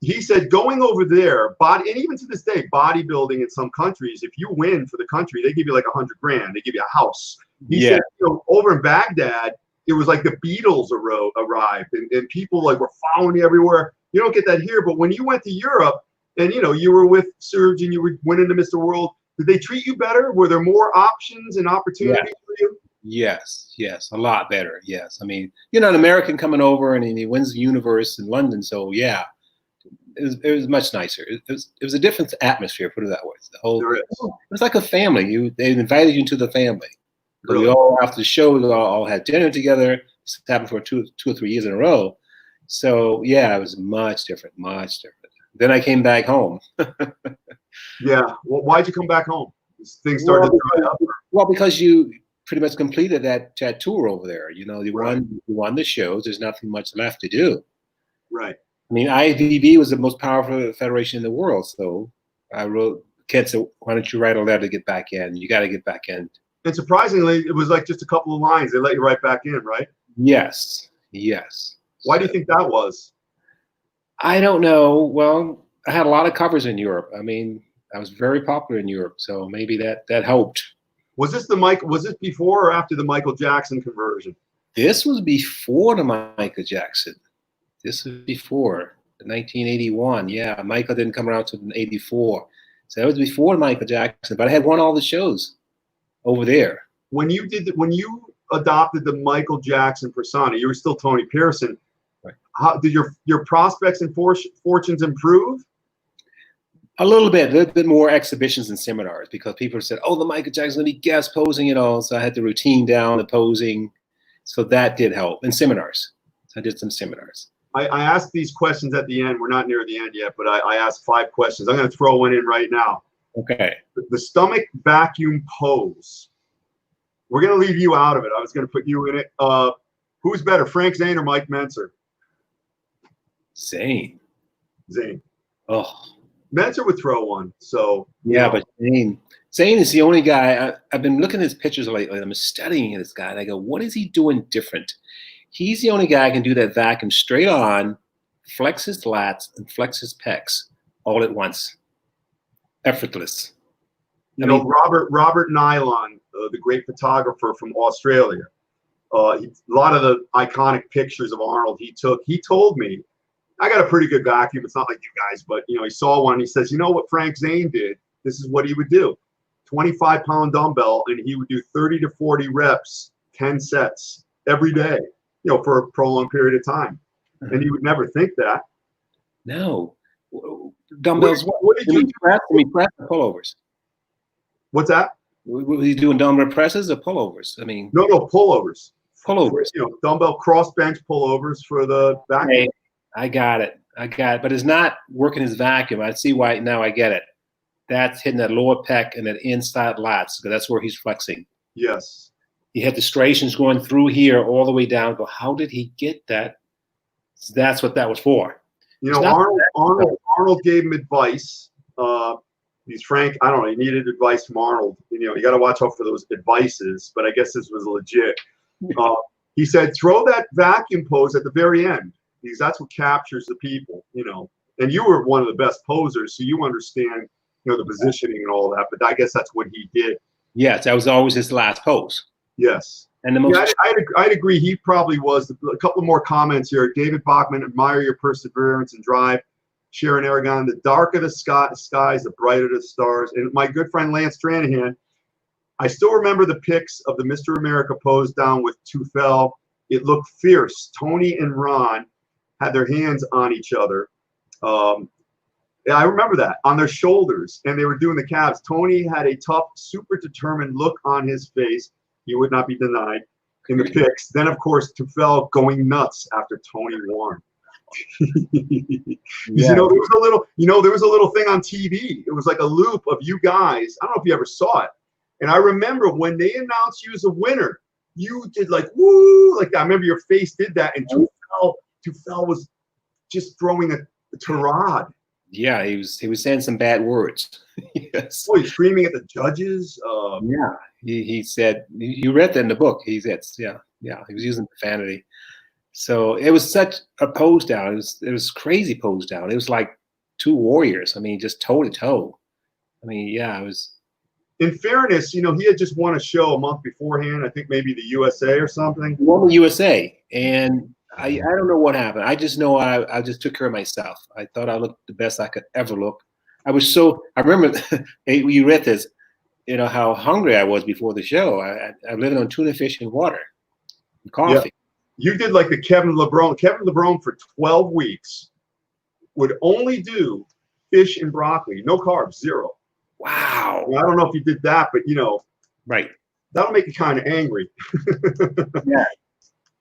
He said going over there, and even to this day, bodybuilding in some countries, if you win for the country, they give you like $100 grand. They give you a house. He said, over in Baghdad, it was like the Beatles arrived, and people like were following you everywhere. You don't get that here, but when you went to Europe, and you were with Serge and you were winning the Mr. World. Did they treat you better? Were there more options and opportunities for you? Yes, a lot better. Yes, I mean, an American coming over and he wins the Universe in London, so yeah, it was much nicer. It was a different atmosphere, put it that way. It was like a family. They invited you into the family. Really? We all after the show, we all had dinner together. This happened for two or 3 years in a row. So yeah, it was much different. Then I came back home. Yeah. Well, why'd you come back home? Things started to dry up. Well, because you pretty much completed that tour over there. You won the shows. There's nothing much left to do. Right. I mean, IFBB was the most powerful federation in the world. So I wrote, Kent said, why don't you write a letter to get back in? You got to get back in. And surprisingly, it was like just a couple of lines. They let you right back in, right? Yes. Why do you think that was? I don't know. Well, I had a lot of covers in Europe. I mean, I was very popular in Europe, so maybe that helped. Was this before or after the Michael Jackson conversion? This was before the Michael Jackson. This was before 1981. Yeah, Michael didn't come around until 84. So it was before Michael Jackson, but I had won all the shows over there. When you adopted the Michael Jackson persona, you were still Tony Pearson. Right. How did your prospects and fortunes improve? A little bit more exhibitions and seminars because people said, "Oh, the Michael Jackson's gonna be guest posing," So I had the routine down, the posing, so that did help. And seminars, so I did some seminars. I asked these questions at the end. We're not near the end yet, but I asked 5 questions. I'm going to throw one in right now. Okay. The stomach vacuum pose. We're going to leave you out of it. I was going to put you in it. Who's better, Frank Zane or Mike Mentzer? Zane. Oh. Mentzer would throw one. So yeah, but Zane is the only guy. I've been looking at his pictures lately. I'm studying this guy, and I go, what is he doing different? He's the only guy who can do that vacuum straight on, flex his lats and flex his pecs all at once. Effortless. Robert Nylon, the great photographer from Australia, a lot of the iconic pictures of Arnold he took, he told me, I got a pretty good vacuum. It's not like you guys, but he saw one. He says, you know what Frank Zane did? This is what he would do. 25-pound dumbbell, and he would do 30 to 40 reps, 10 sets every day, for a prolonged period of time. And you would never think that. No. Dumbbells. What did you do? Press or pullovers? What's that? Were you doing dumbbell presses or pullovers? I mean, no, pullovers. Pullovers. Dumbbell cross bench pullovers for the vacuum. Hey, I got it. But it's not working his vacuum. I see why now. I get it. That's hitting that lower pec and that inside lats, because that's where he's flexing. Yes. He had the striations going through here all the way down. But how did he get that? That's what that was for. Arnold gave him advice. He's Frank. I don't know. He needed advice from Arnold. You got to watch out for those advices. But I guess this was legit. He said, throw that vacuum pose at the very end, because that's what captures the people. And you were one of the best posers, so you understand, the positioning and all that. But I guess that's what he did. Yes, that was always his last pose. Yes. And the most. I'd agree. He probably was. A couple more comments here. David Bachman, admire your perseverance and drive. Sharon Aragon, the darker the skies, the brighter the stars. And my good friend Lance Stranahan, I still remember the pics of the Mr. America pose down with Tufel. It looked fierce. Tony and Ron had their hands on each other. I remember that, on their shoulders, and they were doing the calves. Tony had a tough, super determined look on his face. He would not be denied in the pics. Then, of course, Tufel going nuts after Tony won. Yeah. There was a little thing on TV. It was like a loop of you guys. I don't know if you ever saw it. And I remember when they announced you as a winner, you did like, woo, like I remember your face did that. And Tufel was just throwing a tirade. Yeah, he was saying some bad words. Yes. Oh, he's screaming at the judges. Yeah, he said, you read that in the book. He said, he was using profanity. So it was such a pose down. It was crazy pose down. It was like two warriors. I mean, just toe to toe. I mean, yeah, it was. In fairness, he had just won a show a month beforehand. I think maybe the USA or something. He won the USA, and I don't know what happened. I just know I just took care of myself. I thought I looked the best I could ever look. I remember you read this, how hungry I was before the show. I'm living on tuna fish and water and coffee. Yeah. You did like the Kevin LeBron. Kevin LeBron for 12 weeks would only do fish and broccoli, no carbs, zero. Wow. Well, I don't know if you did that, but right. That'll make you kind of angry. Yeah.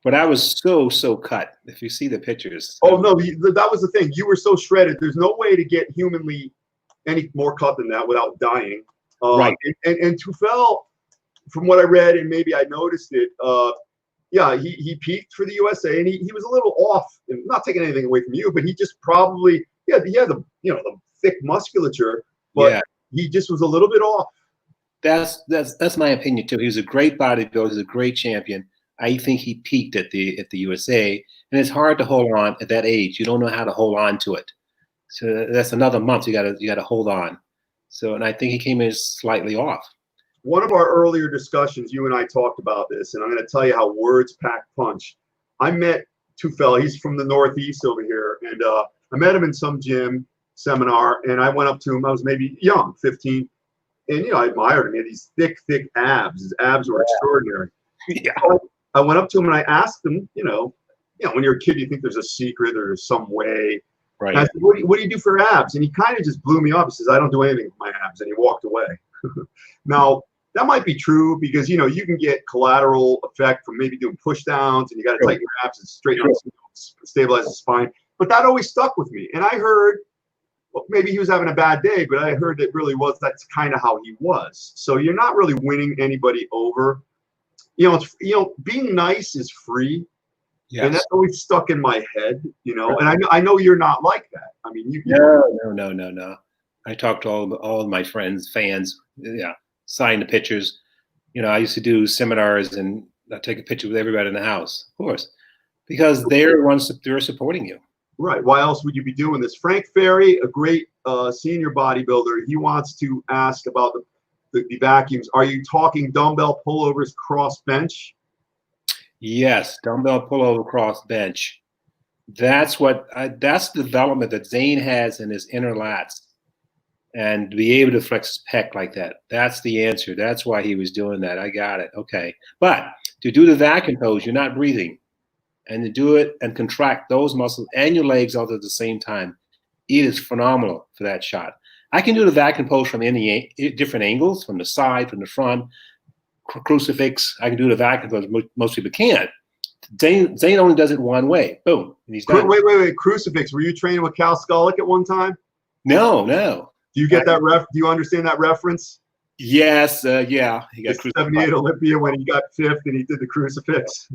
But I was so cut. If you see the pictures. Oh no, that was the thing. You were so shredded. There's no way to get humanly any more cut than that without dying. Right. And Tufel, from what I read, and maybe I noticed it, he peaked for the USA, and he was a little off. And not taking anything away from you, but he just probably he had the the thick musculature, but he just was a little bit off. That's my opinion too. He was a great bodybuilder. He's a great champion. I think he peaked at the USA, and it's hard to hold on at that age. You don't know how to hold on to it. So that's another month. You gotta hold on. So, and I think he came in slightly off. One of our earlier discussions, you and I talked about this, and I'm going to tell you how words pack punch. I met Tufel. He's from the Northeast over here, and I met him in some gym seminar, and I went up to him. I was maybe young, 15, and I admired him. He had these thick abs. His abs were extraordinary. Yeah. So I went up to him and I asked him, when you're a kid, you think there's a secret or some way. Right. And I said, what do you do for abs? And he kind of just blew me off. He says, I don't do anything with my abs, and he walked away. Now, that might be true because, you can get collateral effect from maybe doing push downs, and you got to tighten your abs and straighten out, stabilize the spine. But that always stuck with me. And I heard, well, maybe he was having a bad day, but I heard it really was, that's kind of how he was. So you're not really winning anybody over. Being nice is free. Yes. And that's always stuck in my head, and I know you're not like that. I mean, No. I talked to all of my friends, fans, sign the pictures. I used to do seminars, and I take a picture with everybody in the house, of course. Because they're ones that they're supporting you. Right. Why else would you be doing this? Frank Ferry, a great senior bodybuilder, he wants to ask about the vacuums. Are you talking dumbbell pullovers cross bench? Yes, dumbbell pullover cross bench. That's what that's the development that Zane has in his inner lats, and to be able to flex his pec like that. That's the answer. That's why he was doing that. I got it. Okay, but to do the vacuum pose, you're not breathing, and to do it and contract those muscles and your legs all at the same time, it is phenomenal for that shot. I can do the vacuum pose from any different angles, from the side, from the front, crucifix. I can do the vacuum pose. Most people can't. Zane only does it one way. Boom. And he's done. Wait. Crucifix. Were you training with Cal Skolnick at one time? No. Do you get that do you understand that reference? Yes. Yeah. He got 78 Olympia when he got fifth and he did the crucifix.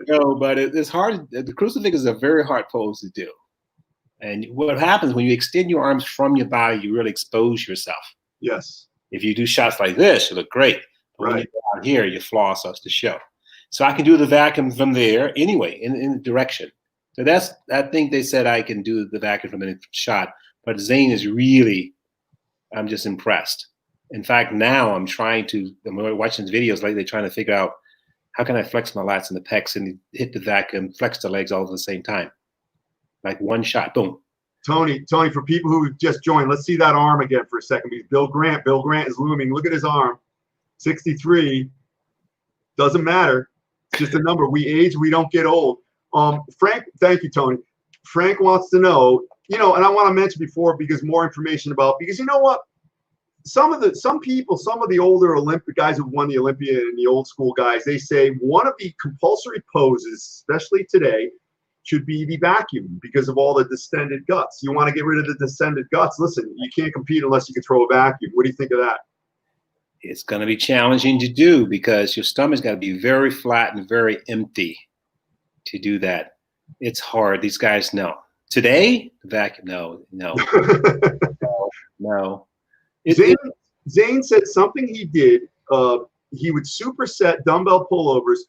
No, but it's hard. The crucifix is a very hard pose to do. And what happens when you extend your arms from your body, you really expose yourself. Yes. If you do shots like this, you look great. But when you go out here, your flaw starts to show. So I can do the vacuum from there anyway, in the direction. So I think they said I can do the vacuum from any shot. But Zane is really, I'm just impressed. In fact, now I'm watching videos lately, trying to figure out how can I flex my lats and the pecs and hit the vacuum, flex the legs all at the same time. Like one shot, boom. Tony, for people who just joined, let's see that arm again for a second. Because Bill Grant is looming. Look at his arm, 63. Doesn't matter. It's just a number. We age, we don't get old. Frank, thank you, Tony. Frank wants to know, and I want to mention before because more information because you know what? Some of the older Olympic guys who won the Olympia and the old school guys, they say one of the compulsory poses, especially today, should be the vacuum because of all the distended guts. You want to get rid of the distended guts. Listen, you can't compete unless you can throw a vacuum. What do you think of that? It's going to be challenging to do because your stomach's got to be very flat and very empty to do that. It's hard. These guys know. Today, the vacuum, no. Zane said something he did. He would superset dumbbell pullovers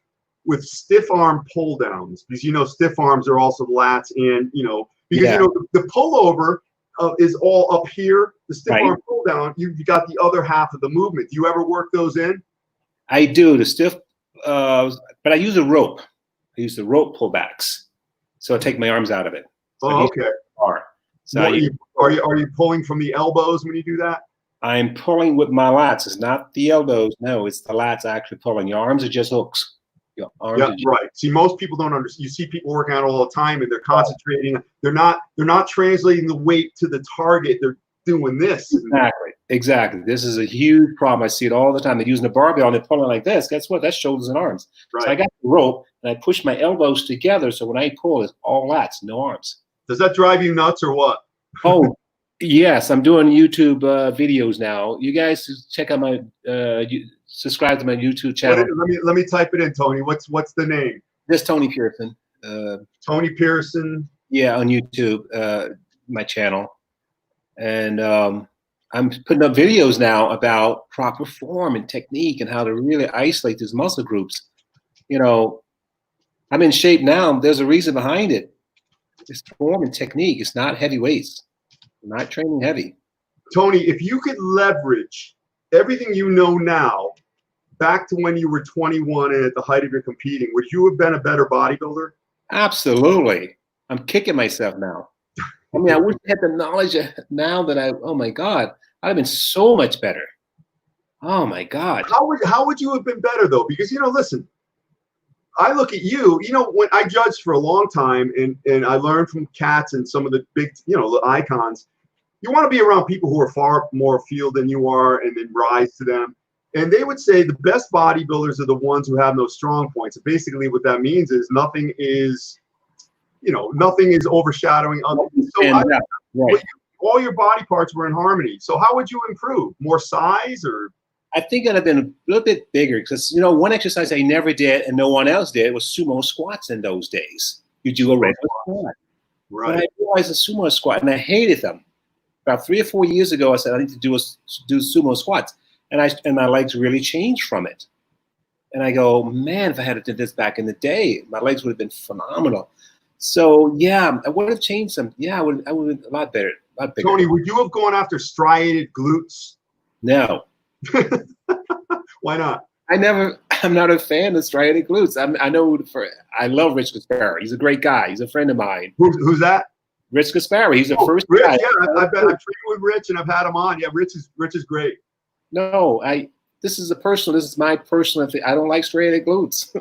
with stiff arm pull downs because stiff arms are also lats and because the pullover is all up here. The stiff arm pull down, you got the other half of the movement. Do you ever work those in? I do the stiff, but I use a rope. I use the rope pullbacks, so I take my arms out of it. So okay. So are you pulling from the elbows when you do that? I'm pulling with my lats. It's not the elbows. No, it's the lats actually pulling. Your arms are just hooks. Your arms are just right. See, most people don't understand. You see people working out all the time, and they're concentrating. They're not translating the weight to the target. They're doing this. Exactly. This is a huge problem. I see it all the time. They're using a barbell and they're pulling like this. Guess what? That's shoulders and arms. Right. So I got the rope and I push my elbows together. So when I pull, it's all lats, no arms. Does that drive you nuts or what? Oh, yes. I'm doing YouTube videos now. You guys check out my subscribe to my YouTube channel. Let me type it in, Tony. What's the name? This Tony Pearson. Tony Pearson. Yeah, on YouTube, my channel. And I'm putting up videos now about proper form and technique and how to really isolate these muscle groups. I'm in shape now. There's a reason behind it. It's form and technique. It's not heavy weights. I'm not training heavy. Tony, if you could leverage everything you know now back to when you were 21 and at the height of your competing, would you have been a better bodybuilder? Absolutely. I'm kicking myself now. I mean, I wish I had the knowledge now that oh my God, I'd have been so much better. Oh my God. How would you have been better though? Because, listen, I look at you, when I judged for a long time and I learned from cats and some of the big, the icons, you want to be around people who are far more field than you are and then rise to them. And they would say the best bodybuilders are the ones who have no strong points. And basically what that means is nothing is overshadowing others. So all your body parts were in harmony. So how would you improve? More size or? I think I'd have been a little bit bigger because, one exercise I never did and no one else did was sumo squats in those days. You do a regular squat. Right. And I realized a sumo squat and I hated them. About 3 or 4 years ago, I said I need to do sumo squats. And my legs really changed from it. And I go, man, if I had did this back in the day, my legs would have been phenomenal. So yeah, I would have changed some. Yeah, I would have been a lot better, a lot bigger. Tony, would you have gone after striated glutes? No. Why not? I'm not a fan of striated glutes. I love Rich Gaspari. He's a great guy. He's a friend of mine. Who's that? Rich Gaspari. He's the first Rich, guy. yeah, I've trained with Rich and I've had him on. Yeah, Rich is great. No, this is my personal thing. I don't like striated glutes.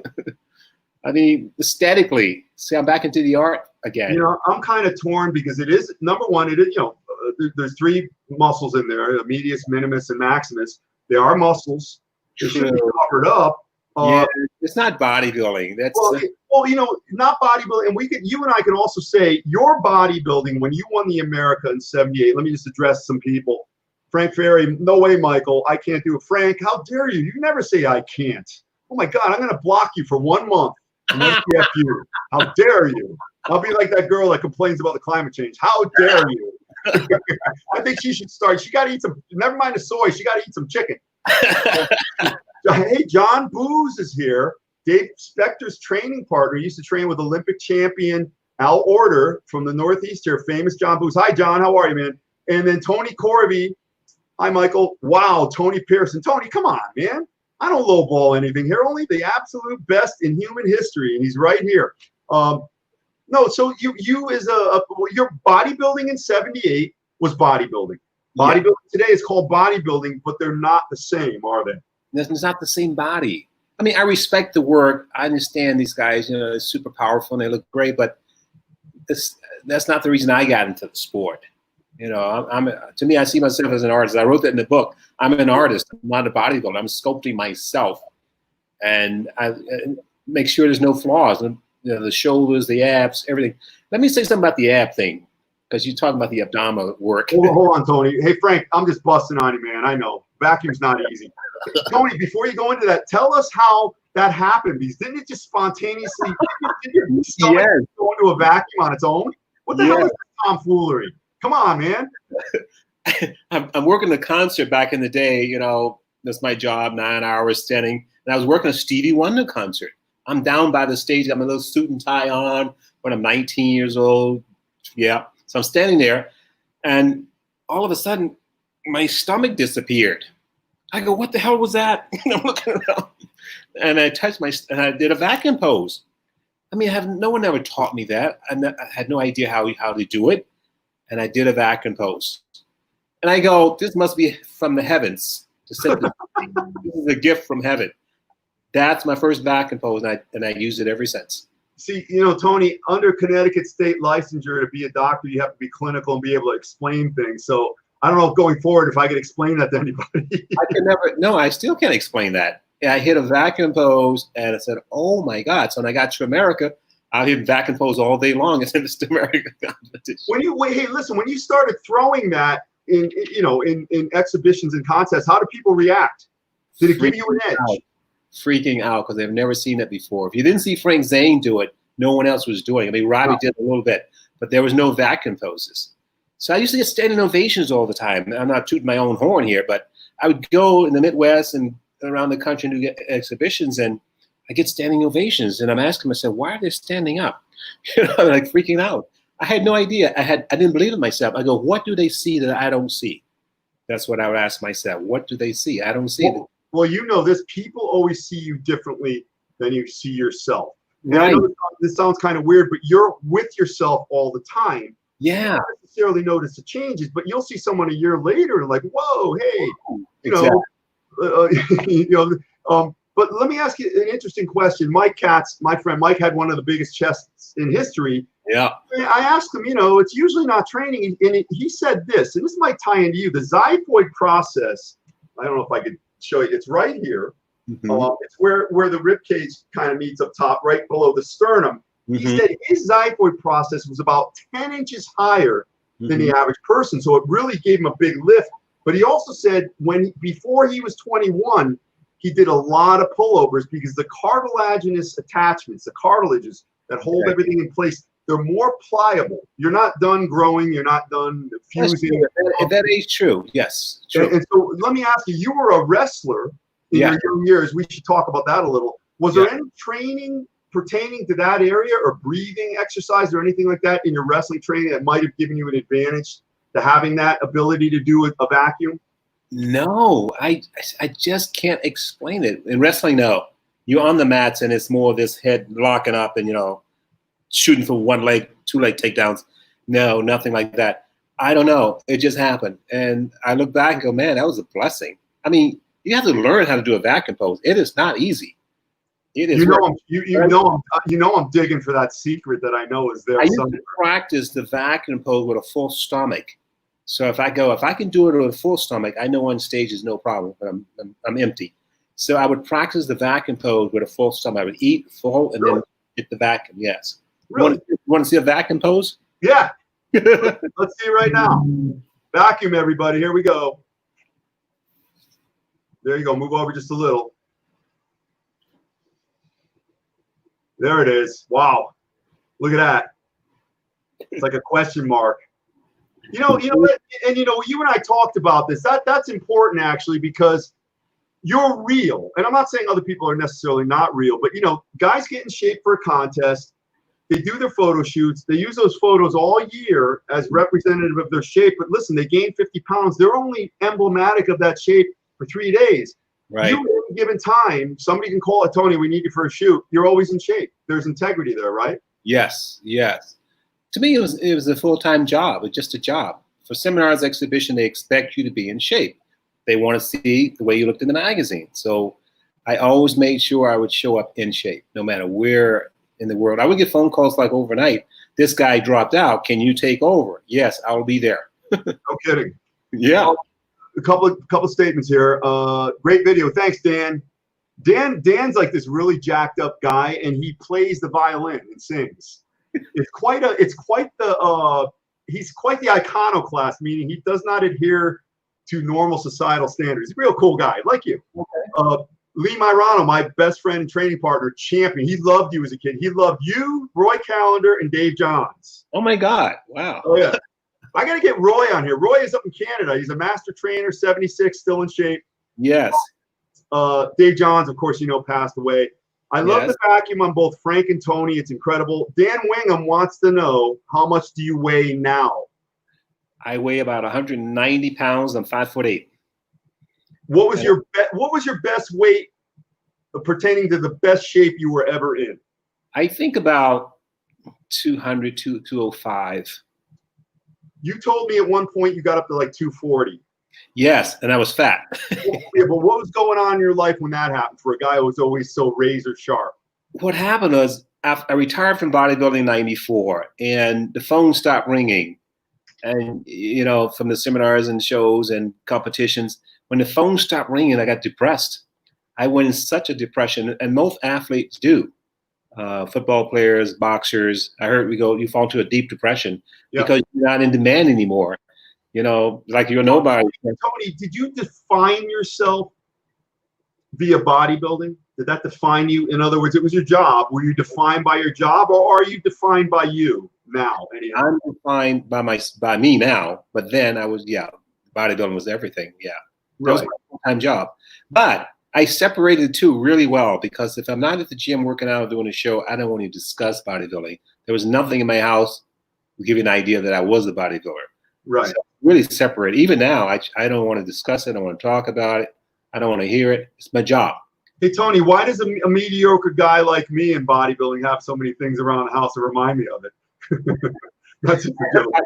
I mean, aesthetically, see, I'm back into the art again. You know, I'm kind of torn because it is, number one, it is, you know, there's three muscles in there, medius, minimus, and maximus. They are muscles. They should be covered up. Yeah, it's not bodybuilding. That's well, you know, not bodybuilding. And you and I can also say your bodybuilding when you won the America in '78. Let me just address some people. Frank Ferry, no way, Michael, I can't do it. Frank, how dare you? You never say I can't. Oh my God, I'm going to block you for 1 month. MTFU. How dare you? I'll be like that girl that complains about the climate change. How dare you? I think she should start. She got to eat some. Never mind the soy. She got to eat some chicken. Hey, John Booz is here. Dave Spector's training partner. He used to train with Olympic champion Al Order from the Northeast here. Famous John Booz. Hi, John. How are you, man? And then Tony Corby. Hi, Michael. Wow, Tony Pearson. Tony, come on, man. I don't lowball anything here. Only the absolute best in human history, and he's right here. No, so you as your bodybuilding in '78 was bodybuilding. Bodybuilding today is called bodybuilding, but they're not the same, are they? It's not the same body. I mean, I respect the work. I understand these guys, you know, they're super powerful and they look great, but that's not the reason I got into the sport. You know, to me, I see myself as an artist. I wrote that in the book. I'm an artist. I'm not a bodybuilder. I'm sculpting myself, and I make sure there's no flaws. You know, the shoulders, the abs, everything. Let me say something about the ab thing, because you're talking about the abdominal work. Hold on, Tony. Hey, Frank, I'm just busting on you, man. I know. Vacuum's not easy. Tony, before you go into that, tell us how that happened. Because didn't it just spontaneously did your stomach go into a vacuum on its own? What the hell is this tomfoolery? Come on, man. I'm working the concert back in the day. You know, that's my job, 9 hours standing. And I was working a Stevie Wonder concert. I'm down by the stage. I'm a little suit and tie on when I'm 19 years old. Yeah. So I'm standing there, and all of a sudden, my stomach disappeared. I go, what the hell was that? I'm looking around, and I touched and I did a vacuum pose. I mean, no one ever taught me that. I had no idea how to do it, and I did a vacuum pose. And I go, this must be from the heavens. This is a gift from heaven. That's my first vacuum pose, and I use it ever since. See, you know, Tony, under Connecticut state licensure to be a doctor, you have to be clinical and be able to explain things. So I don't know if going forward, if I could explain that to anybody. I still can't explain that. I hit a vacuum pose and I said, oh my God. So when I got to America, I hit vacuum pose all day long. It's in the America competition. Hey, listen, when you started throwing that in exhibitions and contests, how do people react? Did it give you an edge? Freaking out because they've never seen it before. If you didn't see Frank Zane do it, no one else was doing it. I mean, Robbie did a little bit, but there was no vacuum poses. So I used to get standing ovations all the time. I'm not tooting my own horn here, but I would go in the Midwest and around the country and do exhibitions, and I get standing ovations. And I'm asking myself, why are they standing up? You know, I'm like freaking out. I had no idea. I didn't believe in myself. I go, what do they see that I don't see? That's what I would ask myself. What do they see? I don't see it. Well, you know this. People always see you differently than you see yourself. And right. I know this sounds kind of weird, but you're with yourself all the time. Yeah. You don't necessarily notice the changes, but you'll see someone a year later and like, whoa, hey, but let me ask you an interesting question. Mike Katz, my friend Mike, had one of the biggest chests in history. Yeah. I asked him, it's usually not training. And he said this, and this might tie into you, the xiphoid process. I don't know if I could show you. It's right here. Mm-hmm. It's where the rib cage kind of meets up top, right below the sternum. Mm-hmm. He said his xiphoid process was about 10 inches higher than the average person, so it really gave him a big lift. But he also said before he was 21, he did a lot of pullovers because the cartilaginous attachments, the cartilages that hold everything in place, they're more pliable. You're not done growing. You're not done fusing. That is true. Yes. True. And so let me ask you, you were a wrestler in your young years. We should talk about that a little. Was there any training pertaining to that area or breathing exercise or anything like that in your wrestling training that might have given you an advantage to having that ability to do a vacuum? No, I just can't explain it. In wrestling, no. You're on the mats and it's more of this head locking up and, shooting for one leg, 2 leg takedowns. No, nothing like that. I don't know. It just happened. And I look back and go, man, that was a blessing. I mean, you have to learn how to do a vacuum pose. It is not easy. It is. I'm digging for that secret that I know is there. I used to practice the vacuum pose with a full stomach. So if I can do it with a full stomach, I know on stage is no problem, but I'm empty. So I would practice the vacuum pose with a full stomach. I would eat full and then hit the vacuum. Yes. Really? You want to see a vacuum pose? Yeah. Let's see it right now. Vacuum, everybody. Here we go. There you go. Move over just a little. There it is. Wow. Look at that. It's like a question mark. You and I talked about this. That's important actually, because you're real. And I'm not saying other people are necessarily not real, but guys get in shape for a contest. They do their photo shoots. They use those photos all year as representative of their shape. But listen, they gain 50 pounds. They're only emblematic of that shape for 3 days. Right. You, at any given time, somebody can call it, Tony, we need you for a shoot. You're always in shape. There's integrity there, right? Yes, yes. To me, it was a full-time job. It's just a job. For seminars, exhibition, they expect you to be in shape. They want to see the way you looked in the magazine. So I always made sure I would show up in shape, no matter where in the world. I would get phone calls like overnight. This guy dropped out. Can you take over? Yes, I'll be there. No kidding. Yeah. A couple statements here. Great video. Thanks, Dan. Dan's like this really jacked up guy, and he plays the violin and sings. He's quite the iconoclast, meaning he does not adhere to normal societal standards. He's a real cool guy, like you. Okay. Lee Myrano, my best friend and training partner, champion. He loved you as a kid. He loved you, Roy Callender, and Dave Johns. Oh my God! Wow. Oh yeah. I got to get Roy on here. Roy is up in Canada. He's a master trainer, 76, still in shape. Yes. Dave Johns, of course, passed away. I love the vacuum on both Frank and Tony. It's incredible. Dan Wingham wants to know, how much do you weigh now? I weigh about 190 pounds. I'm 5'8". What was your best weight pertaining to the best shape you were ever in? I think about 200 to 205. You told me at one point you got up to like 240. Yes, and I was fat. Yeah, but what was going on in your life when that happened for a guy who was always so razor sharp? What happened was, I retired from bodybuilding in '94, and the phone stopped ringing. And, from the seminars and shows and competitions, when the phone stopped ringing, I got depressed. I went in such a depression, and most athletes do. Football players, boxers. I heard you fall into a deep depression because you're not in demand anymore. Like you're nobody. Tony, did you define yourself via bodybuilding? Did that define you? In other words, it was your job. Were you defined by your job, or are you defined by you now? Anyhow? I'm defined by me now, but then I was, bodybuilding was everything. Yeah. That was my full-time job. But I separated the two really well, because if I'm not at the gym working out or doing a show, I don't want to discuss bodybuilding. There was nothing in my house to give you an idea that I was a bodybuilder. Right. So really separate. Even now, I don't want to discuss it. I don't want to talk about it. I don't want to hear it. It's my job. Hey, Tony, why does a mediocre guy like me in bodybuilding have so many things around the house that remind me of it? I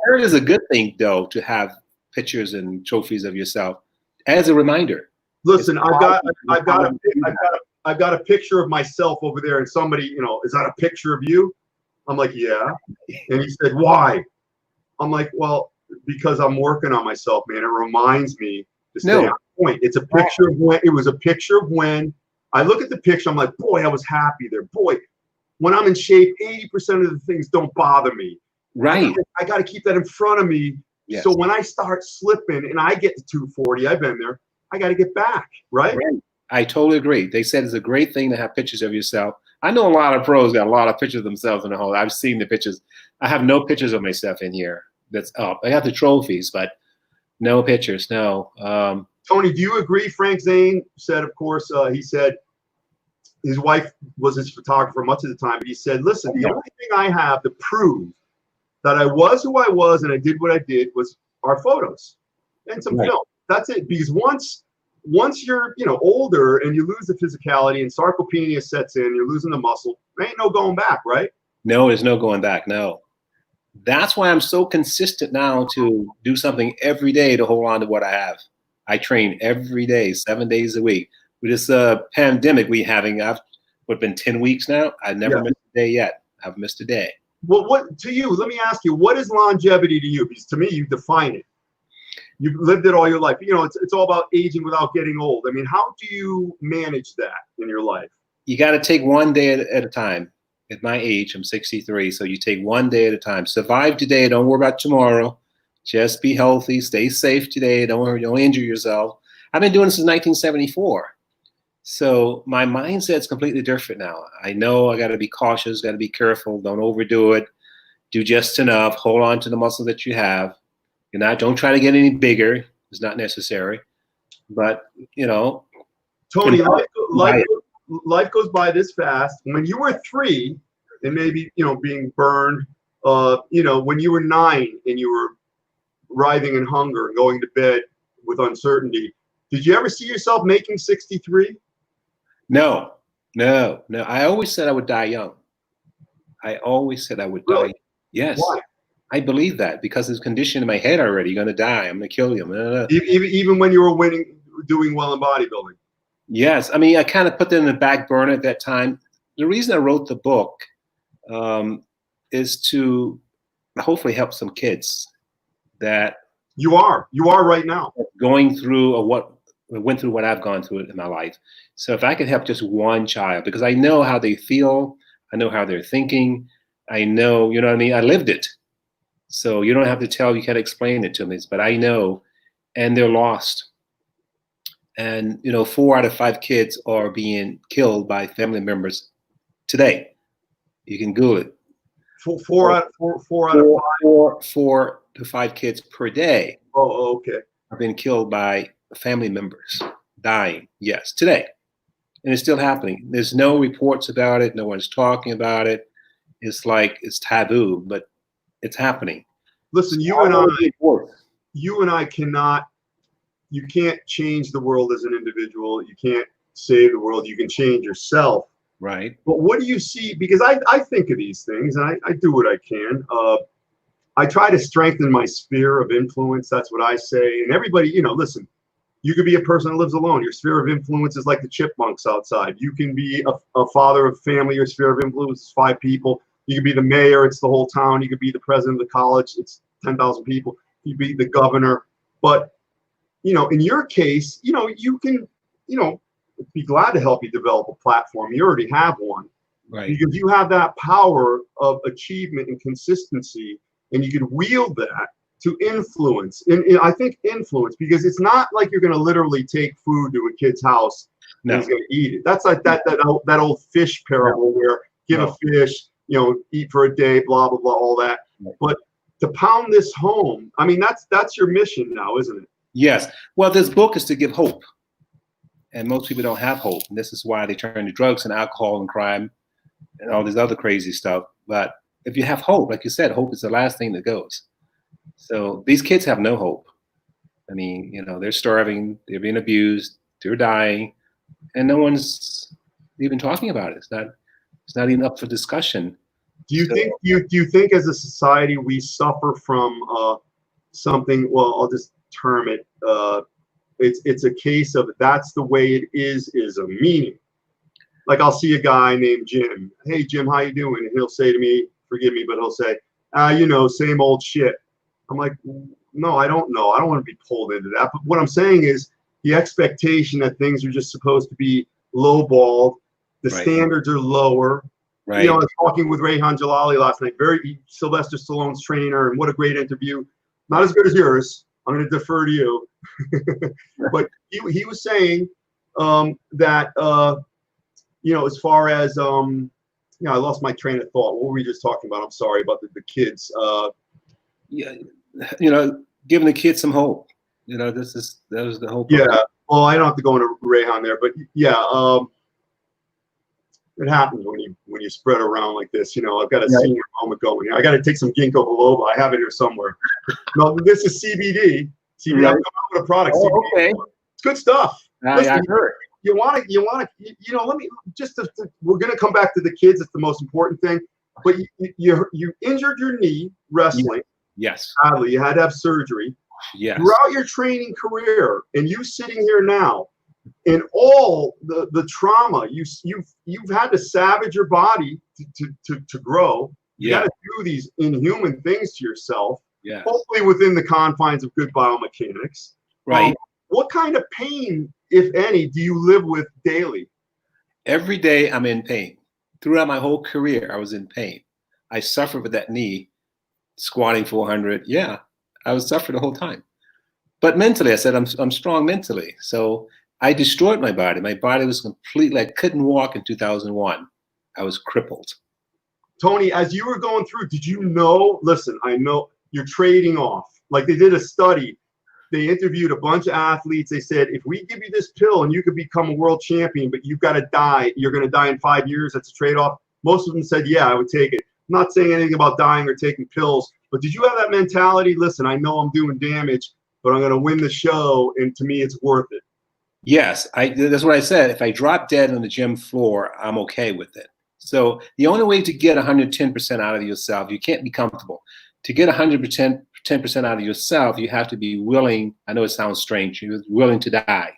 heard it's a good thing, though, to have pictures and trophies of yourself as a reminder. Listen, I've got a picture of myself over there, and somebody, is that a picture of you? I'm like, yeah. And he said, why? I'm like, well, because I'm working on myself, man. It reminds me to stay on point. It's a picture of when. It was a picture of when I look at the picture. I'm like, boy, I was happy there. Boy, when I'm in shape, 80% of the things don't bother me. Right. I got to keep that in front of me. Yes. So when I start slipping and I get to 240, I've been there. I got to get back. Right. I totally agree. They said it's a great thing to have pictures of yourself. I know a lot of pros got a lot of pictures of themselves in the hole. I've seen the pictures. I have no pictures of myself in here that's up. I got the trophies, but no pictures. No. Tony, do you agree? Frank Zane said, of course, he said his wife was his photographer much of the time, but he said, listen, the only thing I have to prove that I was who I was and I did what I did was our photos and some film. That's it. Because once you're older and you lose the physicality and sarcopenia sets in, you're losing the muscle, there ain't no going back, right? No, there's no going back. No. That's why I'm so consistent now to do something every day to hold on to what I have. I train every day, 7 days a week. With this pandemic we having, I've been 10 weeks now. I've never missed a day yet. I've missed a day. Well, what to you? Let me ask you, what is longevity to you? Because to me, you define it. You've lived it all your life. It's all about aging without getting old. I mean, how do you manage that in your life? You got to take one day at a time. At my age, I'm 63, so you take one day at a time. Survive today. Don't worry about tomorrow. Just be healthy. Stay safe today. Don't injure yourself. I've been doing this since 1974. So my mindset's completely different now. I know I got to be cautious, got to be careful. Don't overdo it. Do just enough. Hold on to the muscle that you have. Don't try to get any bigger. It's not necessary. But, Tony, life goes by this fast. When you were 3 and maybe, being burned, when you were 9 and you were writhing in hunger and going to bed with uncertainty, did you ever see yourself making 63? No. I always said I would die young. I always said I would die. Yes. Why? I believe that because there's condition in my head already. You're going to die. I'm going to kill you. Even when you were doing well in bodybuilding? Yes. I mean, I kind of put that in the back burner at that time. The reason I wrote the book is to hopefully help some kids that you are right now going through went through what I've gone through in my life. So if I could help just one child, because I know how they feel, I know how they're thinking, I know, you know what I mean? I lived it. So you don't have to tell, you can't explain it to me, but I know, and they're lost. And 4 out of 5 kids are being killed by family members today. You can Google it. 4 out of 5? 4 to 5 kids per day. Oh, okay. Have been killed by family members, dying. Yes, today. And it's still happening. There's no reports about it. No one's talking about it. It's like it's taboo, but it's happening. Listen, you and I cannot, you can't change the world as an individual. You can't save the world. You can change yourself. Right. But what do you see? Because I think of these things and I do what I can. I try to strengthen my sphere of influence. That's what I say. And everybody, listen, you could be a person that lives alone. Your sphere of influence is like the chipmunks outside. You can be a father of family. Your sphere of influence is 5 people. You could be the mayor. It's the whole town. You could be the president of the college. It's 10,000 people. You could be the governor. But, in your case, you can, be glad to help you develop a platform. You already have one. Right. Because you have that power of achievement and consistency, and you can wield that to influence. And I think influence, because it's not like you're going to literally take food to a kid's house and he's going to eat it. That's like that old fish parable where give a fish, eat for a day, blah, blah, blah, all that. Right. But to pound this home, I mean, that's your mission now, isn't it? Yes. Well, this book is to give hope. And most people don't have hope. And this is why they turn to drugs and alcohol and crime and all this other crazy stuff. But if you have hope, like you said, hope is the last thing that goes. So these kids have no hope. I mean, they're starving, they're being abused, they're dying, and no one's even talking about it. It's not even up for discussion. Do you think as a society we suffer from something? Well, I'll just term it. It's a case of that's the way it is a meaning. Like I'll see a guy named Jim. Hey Jim, how you doing? And he'll say to me, forgive me, but he'll say, same old shit. I'm like, no, I don't know. I don't want to be pulled into that. But what I'm saying is the expectation that things are just supposed to be lowballed. The standards are lower. Right. I was talking with Rayhan Jalali last night, Sylvester Stallone's trainer, and what a great interview. Not as good as yours. I'm going to defer to you. But he was saying that, as far as, I lost my train of thought. What were we just talking about? I'm sorry about the kids. Giving the kids some hope. You know, that was the whole Yeah. purpose. Well, I don't have to go into Rayhan there, but yeah, it happens when you spread around like this. You know, I've got a senior moment going here. I got to take some ginkgo biloba. I have it here somewhere. No, this is CBD. CBD. I'm coming out with a product. Oh, CBD. okay. It's good stuff. Listen, I heard. You want to. You know, let me just. We're gonna come back to the kids. It's the most important thing. But you injured your knee wrestling. Yes. Sadly, you had to have surgery. Yes. Throughout your training career, and you sitting here now, in all the trauma, you've had to savage your body to grow. You got to do these inhuman things to yourself. Yes. Hopefully within the confines of good biomechanics. Right. What kind of pain, if any, do you live with daily? Every day I'm in pain. Throughout my whole career, I was in pain. I suffered with that knee, squatting 400. Yeah, I was suffering the whole time. But mentally, I said, I'm strong mentally. So I destroyed my body. My body was completely, I couldn't walk in 2001. I was crippled. Tony, as you were going through, did you know, listen, I know you're trading off. Like they did a study. They interviewed a bunch of athletes. They said, if we give you this pill and you could become a world champion, but you've got to die, you're going to die in 5 years. That's a trade-off. Most of them said, yeah, I would take it. I'm not saying anything about dying or taking pills, but did you have that mentality? Listen, I know I'm doing damage, but I'm going to win the show, and to me, it's worth it. Yes, that's what I said. If I drop dead on the gym floor, I'm okay with it. So the only way to get 110% out of yourself, you can't be comfortable. To get 110% out of yourself, you have to be willing. I know it sounds strange. You're willing to die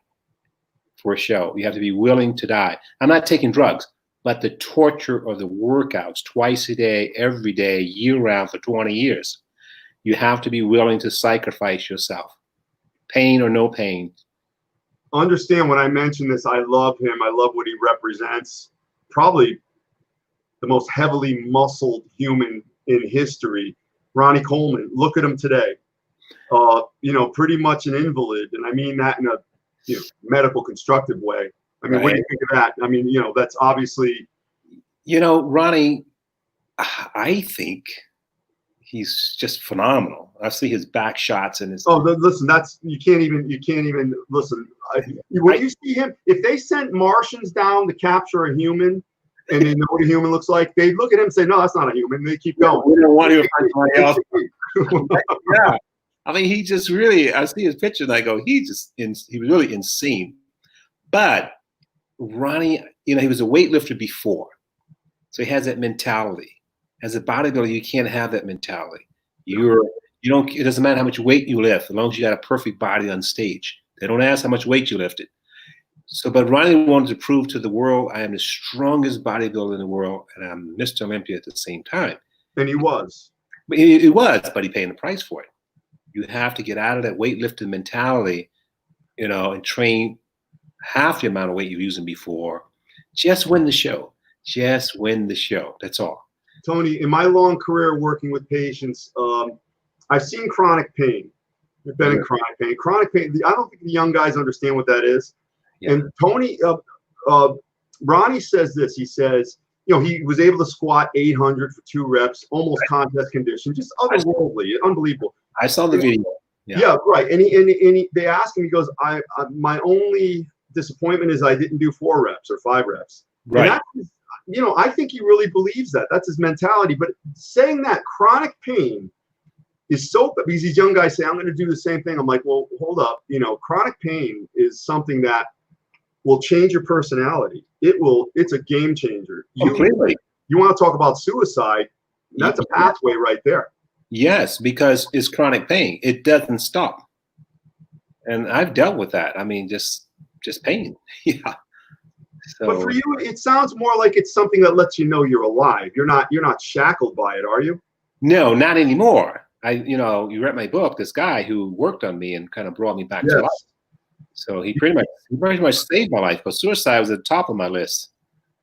for a show. You have to be willing to die. I'm not taking drugs, but the torture of the workouts twice a day, every day, year round for 20 years. You have to be willing to sacrifice yourself, pain or no pain. Understand when I mention this, I love him. I love what he represents. Probably the most heavily muscled human in history. Ronnie Coleman, look at him today. You know, pretty much an invalid. And I mean that in a medical constructive way. I mean, what do you think of that? I mean, you know, that's obviously. You know, Ronnie, I think he's just phenomenal. I see his back shots and his. Oh, listen, that's you can't even listen. When you see him, if they sent Martians down to capture a human, and they know what a human looks like, they look at him and say, "No, that's not a human." They keep going. We don't want to find somebody else. Yeah, I mean, he just really. I see his picture and I go, he was really insane. But Ronnie, you know, he was a weightlifter before, so he has that mentality. As a bodybuilder, you can't have that mentality. You don't. It doesn't matter how much weight you lift, as long as you got a perfect body on stage. They don't ask how much weight you lifted. So, but Ronnie wanted to prove to the world, I am the strongest bodybuilder in the world, and I'm Mr. Olympia at the same time. And he was. But he was, but he paid the price for it. You have to get out of that weightlifting mentality, you know, and train half the amount of weight you're using before. Just win the show. Just win the show. That's all. Tony, in my long career working with patients, I've seen chronic pain. I've been in chronic pain. Chronic pain, I don't think the young guys understand what that is. Yeah. And Tony, Ronnie says this. He says, you know, he was able to squat 800 for 2 reps, almost contest condition, just otherworldly, unbelievable. I saw the video. Yeah, right. And they asked him, he goes, my only disappointment is I didn't do 4 reps or 5 reps. Right. And you know, I think he really believes that. That's his mentality. But saying that chronic pain is so, because these young guys say, I'm going to do the same thing. I'm like, well, hold up. You know, chronic pain is something that will change your personality. It's a game changer. Completely. You want to talk about suicide? That's a pathway right there. Yes, because it's chronic pain. It doesn't stop. And I've dealt with that. I mean, just pain. Yeah. So, but for you, it sounds more like it's something that lets you know you're alive. You're not shackled by it, are you? No, not anymore. You read my book. This guy who worked on me and kind of brought me back to life. So he pretty much saved my life. Because suicide was at the top of my list.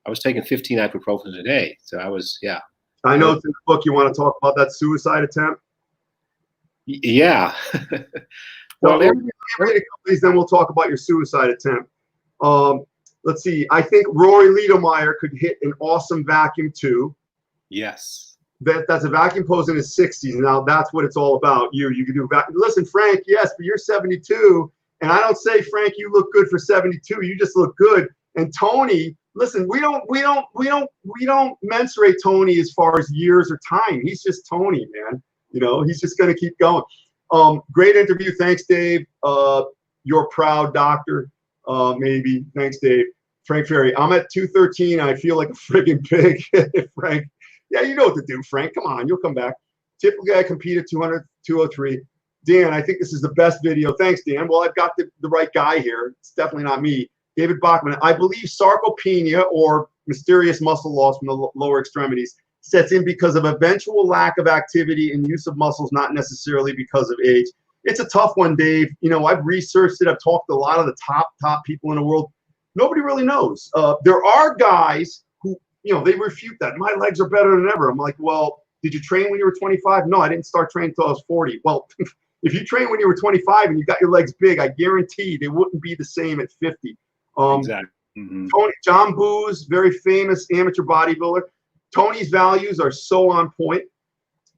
I was taking 15 ibuprofen a day. So I was, yeah. I know it's in the book. You want to talk about that suicide attempt? Yeah. Well, please, then we'll talk about your suicide attempt. Let's see. I think Rory Liedermeyer could hit an awesome vacuum too. Yes. that's a vacuum pose in his 60s. Now that's what it's all about. You can do listen, Frank, yes, but you're 72. And I don't say, Frank, you look good for 72. You just look good. And Tony, listen, we don't mensurate Tony as far as years or time. He's just Tony, man. You know, he's just gonna keep going. Great interview. Thanks, Dave. You're proud doctor. Maybe. Thanks, Dave. Frank Ferry. I'm at 213. I feel like a friggin' pig. Frank. Yeah, you know what to do, Frank. Come on, you'll come back. Typically, I compete at 200, 203. Dan, I think this is the best video. Thanks, Dan. Well, I've got the right guy here. It's definitely not me. David Bachman. I believe sarcopenia, or mysterious muscle loss from the lower extremities, sets in because of eventual lack of activity and use of muscles, not necessarily because of age. It's a tough one, Dave. You know, I've researched it. I've talked to a lot of the top people in the world. Nobody really knows. There are guys who, you know, they refute that. My legs are better than ever. I'm like, well, did you train when you were 25? No, I didn't start training until I was 40. Well, if you train when you were 25 and you got your legs big, I guarantee they wouldn't be the same at 50. Exactly. Mm-hmm. John Booz, very famous amateur bodybuilder. Tony's values are so on point.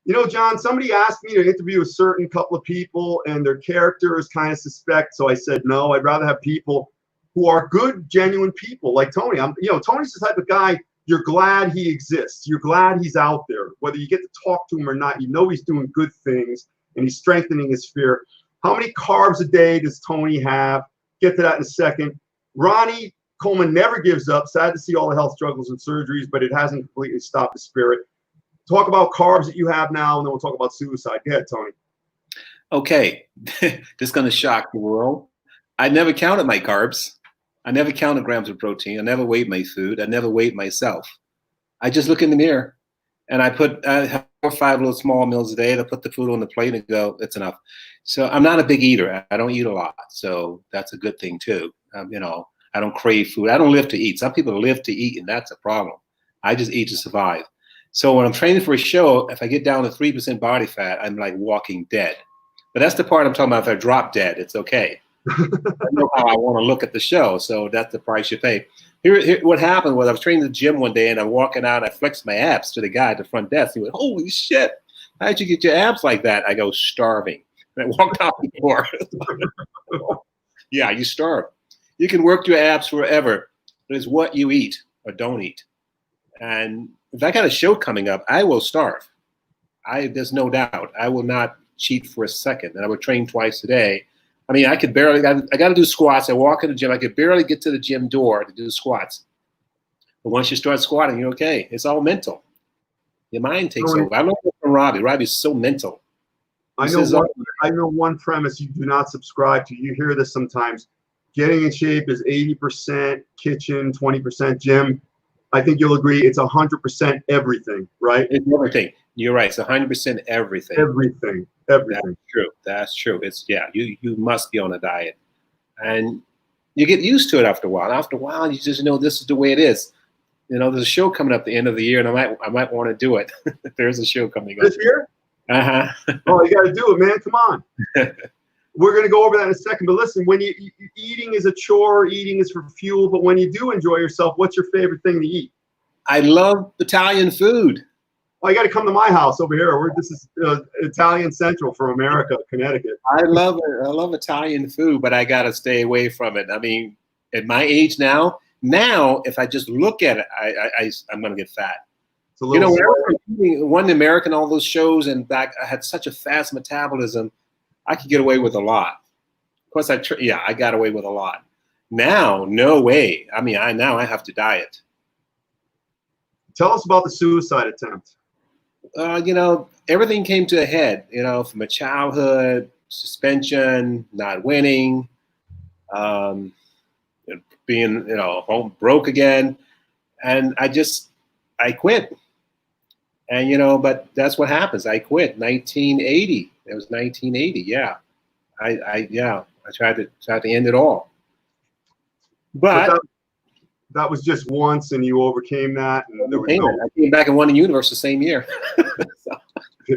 You know, John, somebody asked me to interview a certain couple of people and their character is kind of suspect. So I said, no, I'd rather have people who are good, genuine people like Tony. You know, Tony's the type of guy, you're glad he exists. You're glad he's out there. Whether you get to talk to him or not, you know he's doing good things and he's strengthening his sphere. How many carbs a day does Tony have? Get to that in a second. Ronnie Coleman never gives up. Sad to see all the health struggles and surgeries, but it hasn't completely stopped the spirit. Talk about carbs that you have now, and then we'll talk about suicide. Go ahead, Tony. Okay, this is going to shock the world. I never counted my carbs. I never counted grams of protein. I never weighed my food. I never weighed myself. I just look in the mirror, and I have 4 or 5 little small meals a day. And I put the food on the plate and go, it's enough. So I'm not a big eater. I don't eat a lot, so that's a good thing too. You know, I don't crave food. I don't live to eat. Some people live to eat, and that's a problem. I just eat to survive. So when I'm training for a show, if I get down to 3% body fat, I'm like walking dead. But that's the part I'm talking about. If I drop dead, it's okay. I know how I want to look at the show, so that's the price you pay. Here, what happened was I was training in the gym one day, and I'm walking out, and I flexed my abs to the guy at the front desk. He went, holy shit, how'd you get your abs like that? I go, starving. And I walked out the door. Yeah, you starve. You can work your abs forever. It's what you eat or don't eat. And if I got a show coming up, I will starve. There's no doubt. I will not cheat for a second. And I would train twice a day. I mean, I got to do squats. I walk in the gym. I could barely get to the gym door to do squats. But once you start squatting, you're okay. It's all mental. Your mind takes over. I learned it from Robbie. Robbie's so mental. I know one premise you do not subscribe to. You hear this sometimes. Getting in shape is 80% kitchen, 20% gym. I think you'll agree it's 100% everything, right? It's everything. You're right. It's 100% everything. Everything. That's true. That's true. It's you must be on a diet, and you get used to it after a while. After a while, you just know this is the way it is. You know, there's a show coming up at the end of the year, and I might want to do it. There's a show coming up this year. Oh, you got to do it, man! Come on. We're going to go over that in a second. But listen, when eating is a chore, eating is for fuel. But when you do enjoy yourself, what's your favorite thing to eat? I love Italian food. Well, you got to come to my house over here. This is Italian Central for America, Connecticut. I love Italian food, but I got to stay away from it. I mean, at my age now, if I just look at it, I'm going to get fat. You know, when I won the American, all those shows, and back, I had such a fast metabolism. I could get away with a lot. Of course, I got away with a lot. Now, no way. I mean, now I have to diet. Tell us about the suicide attempt. You know, everything came to a head, you know, from a childhood, suspension, not winning, being, you know, home broke again. And I quit. And, you know, but that's what happens. I quit 1980. It was 1980. Yeah. I tried to end it all. But that was just once, and you overcame that. And I came back and won the universe the same year. So,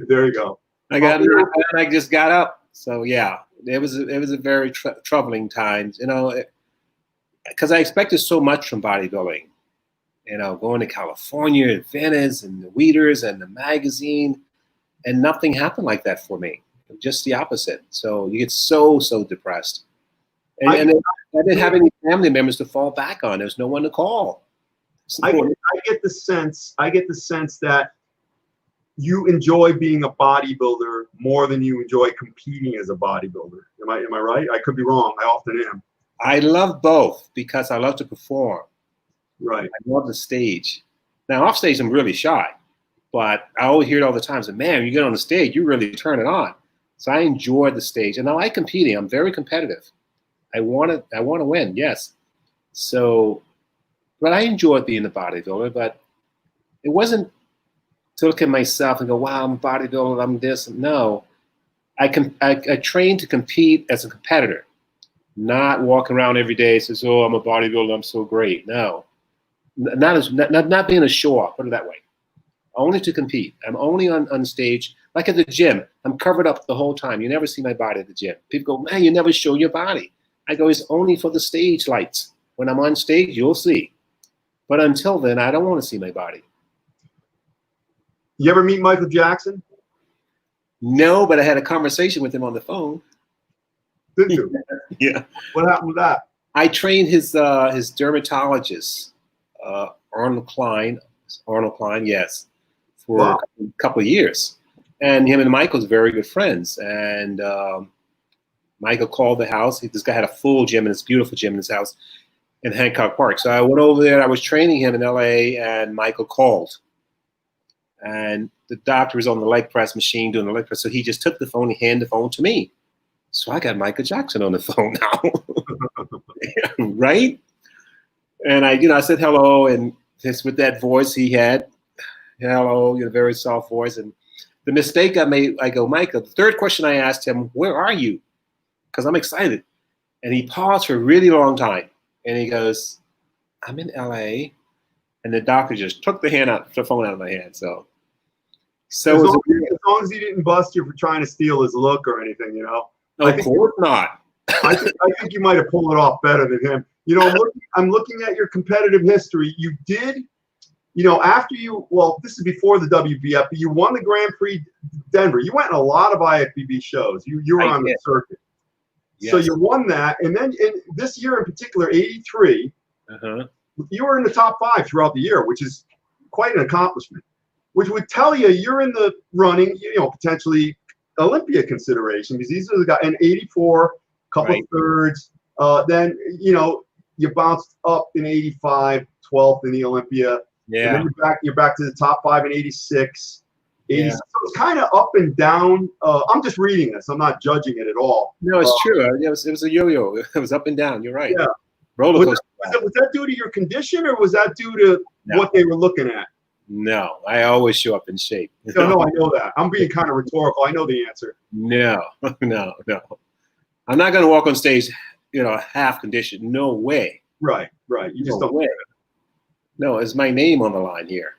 there you go. I just got up. So yeah, it was a very troubling time, you know, because I expected so much from bodybuilding. going to California and Venice and the Weeders and the magazine, and nothing happened like that for me. Just the opposite. So you get so depressed. And I didn't have any family members to fall back on. There's no one to call. I get the sense that you enjoy being a bodybuilder more than you enjoy competing as a bodybuilder. Am I right? I could be wrong. I often am. I love both because I love to perform. Right. I love the stage. Now off stage I'm really shy, but I always hear it all the time. So man, you get on the stage, you really turn it on. So I enjoy the stage, and I like competing. I'm very competitive. I want to win. Yes. So, but I enjoyed being a bodybuilder. But it wasn't to look at myself and go, "Wow, I'm a bodybuilder. I'm this." No, I trained to compete as a competitor, not walk around every day and says, "Oh, I'm a bodybuilder. I'm so great." No, not being a show off. Put it that way. Only to compete. I'm only on stage. Like at the gym, I'm covered up the whole time. You never see my body at the gym. People go, "Man, you never show your body." I go, "It's only for the stage lights. When I'm on stage, you'll see. But until then, I don't want to see my body." You ever meet Michael Jackson? No, but I had a conversation with him on the phone. Did you? Yeah. What happened with that? I trained his dermatologist, Arnold Klein, yes, for a couple of years. And him and Michael's very good friends. And Michael called the house. This guy had a full gym, and this beautiful gym in his house in Hancock Park. So I went over there. I was training him in LA, and Michael called. And the doctor was on the leg press machine doing the leg press. So he just took the phone and handed the phone to me. So I got Michael Jackson on the phone now. Right? And I said hello, and just with that voice he had, hello, very soft voice. And the mistake I made, I go, "Michael," the third question I asked him, "Where are you?" Because I'm excited. And he paused for a really long time. And he goes, "I'm in LA." And the doctor just took the phone out of my hand. So as long as he didn't bust you for trying to steal his look or anything, No, of course not. I think you might have pulled it off better than him. I'm looking at your competitive history. You did, after this is before the WBF, but you won the Grand Prix Denver. You went in a lot of IFBB shows. You were on the circuit. Yes. So you won that. And then this year in particular, 83, you were in the top 5 throughout the year, which is quite an accomplishment, which would tell you you're in the running, potentially Olympia consideration, because these are the guys in 84, couple of thirds. Then, you bounced up in 85, 12th in the Olympia. Yeah. And then you're back to the top 5 in 86. Yeah. So it's kind of up and down. I'm just reading this. I'm not judging it at all. No, it's true. It was a yo-yo. It was up and down. You're right. Yeah. Roller coaster. Was that due to your condition, or was that due to what they were looking at? No, I always show up in shape. No, I know that. I'm being kind of rhetorical. I know the answer. No. I'm not going to walk on stage, half conditioned. No way. Right. You just don't. Way. No, it's my name on the line here.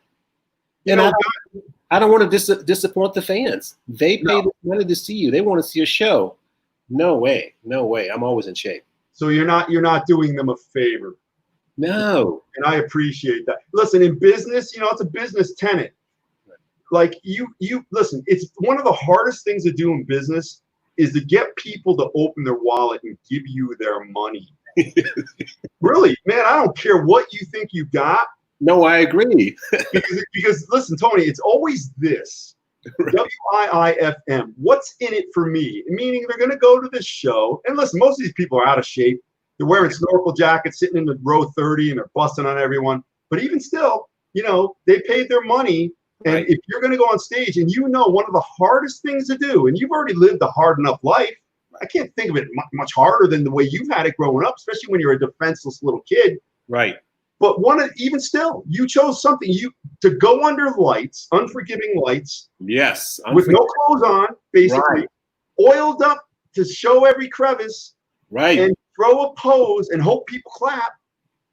I don't want to disappoint the fans. They paid money to see you. They want to see a show. No way. I'm always in shape. So you're not doing them a favor. No. And I appreciate that. Listen, in business, it's a business tenet. Like you listen, it's one of the hardest things to do in business is to get people to open their wallet and give you their money. Really, man, I don't care what you think you got. No, I agree. because listen, Tony, it's always this. Right. WIIFM. What's in it for me? Meaning they're going to go to this show. And listen, most of these people are out of shape. They're wearing snorkel jackets, sitting in the row 30, and they're busting on everyone. But even still, they paid their money. And if you're going to go on stage and one of the hardest things to do, and you've already lived a hard enough life, I can't think of it much harder than the way you've had it growing up, especially when you're a defenseless little kid. Right. But even still, you chose something to go under lights, unforgiving lights. Yes. With no clothes on, basically, oiled up to show every crevice. Right. And throw a pose and hope people clap.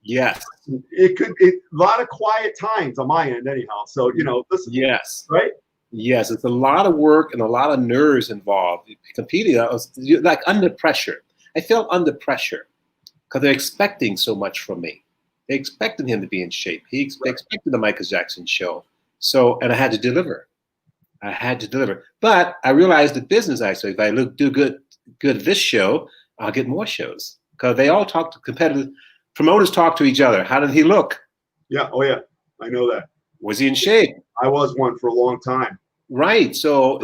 Yes. A lot of quiet times on my end, anyhow. So listen. Yes. Right. Yes, it's a lot of work and a lot of nerves involved. Competing, I was like under pressure. I felt under pressure because they're expecting so much from me. They expected him to be in shape. They expected the Michael Jackson show. So, and I had to deliver. But I realized the business actually, if I do good at this show, I'll get more shows because they all talk to competitive promoters, talk to each other. How did he look? Yeah. Oh yeah. I know that. Was he in shape? I was one for a long time. Right. So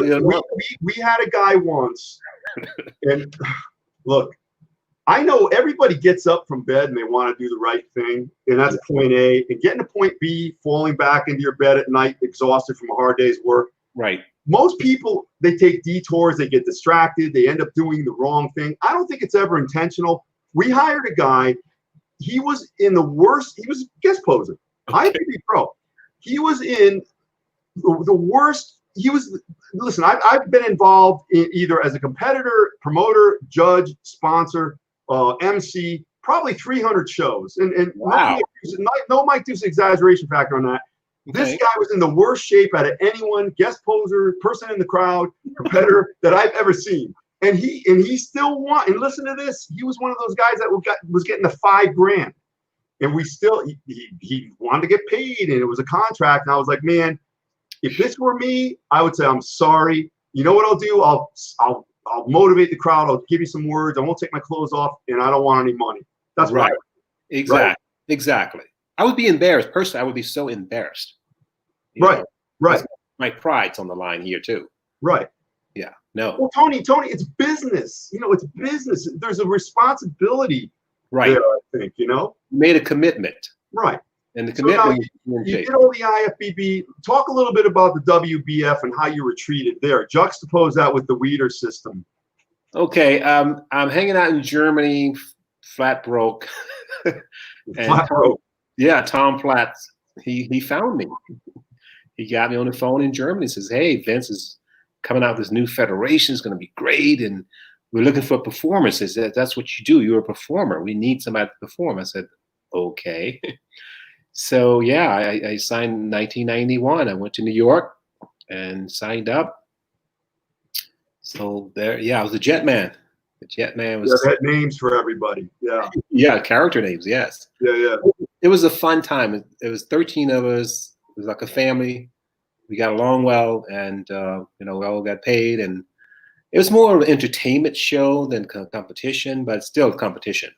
we had a guy once, and look, I know everybody gets up from bed and they want to do the right thing, and that's point A. And getting to point B, falling back into your bed at night, exhausted from a hard day's work. Right. Most people, they take detours, they get distracted, they end up doing the wrong thing. I don't think it's ever intentional. We hired a guy. He was in the worst. He was guest posing. Okay. IFBB pro. He was in the worst. Listen, I've been involved in either as a competitor, promoter, judge, sponsor, MC, probably 300 shows. And wow. No Mike Deuce exaggeration factor on that. Okay. This guy was in the worst shape out of anyone, guest poser, person in the crowd, competitor that I've ever seen. And he still won. And listen to this. He was one of those guys that was getting the $5,000. And he wanted to get paid, and it was a contract. And I was like, man, if this were me, I would say, I'm sorry. You know what I'll do? I'll motivate the crowd. I'll give you some words. I won't take my clothes off, and I don't want any money. That's right. Exactly. I would be embarrassed. Personally, I would be so embarrassed. Right. My pride's on the line here too. Right. Yeah. No. Well, Tony, it's business. It's business. There's a responsibility. Right. There, I think, You made a commitment. Right. And the commitment. You did all the IFBB. Talk a little bit about the WBF and how you were treated there. Juxtapose that with the Weider system. Okay. I'm hanging out in Germany, flat broke. Flat broke. Yeah, Tom Platz. He found me. He got me on the phone in Germany. He says, hey, Vince is coming out with this new federation. It's going to be great. And we're looking for performers. He said, that's what you do. You're a performer. We need somebody to perform. I said, okay. So, yeah, I signed in 1991. I went to New York and signed up. So there, I was a jet man. The jet man was. Yeah, that names for everybody. Yeah. Yeah, character names, yes. Yeah. It was a fun time. It was 13 of us. It was like a family. We got along well, and we all got paid. And it was more of an entertainment show than competition, but still competition.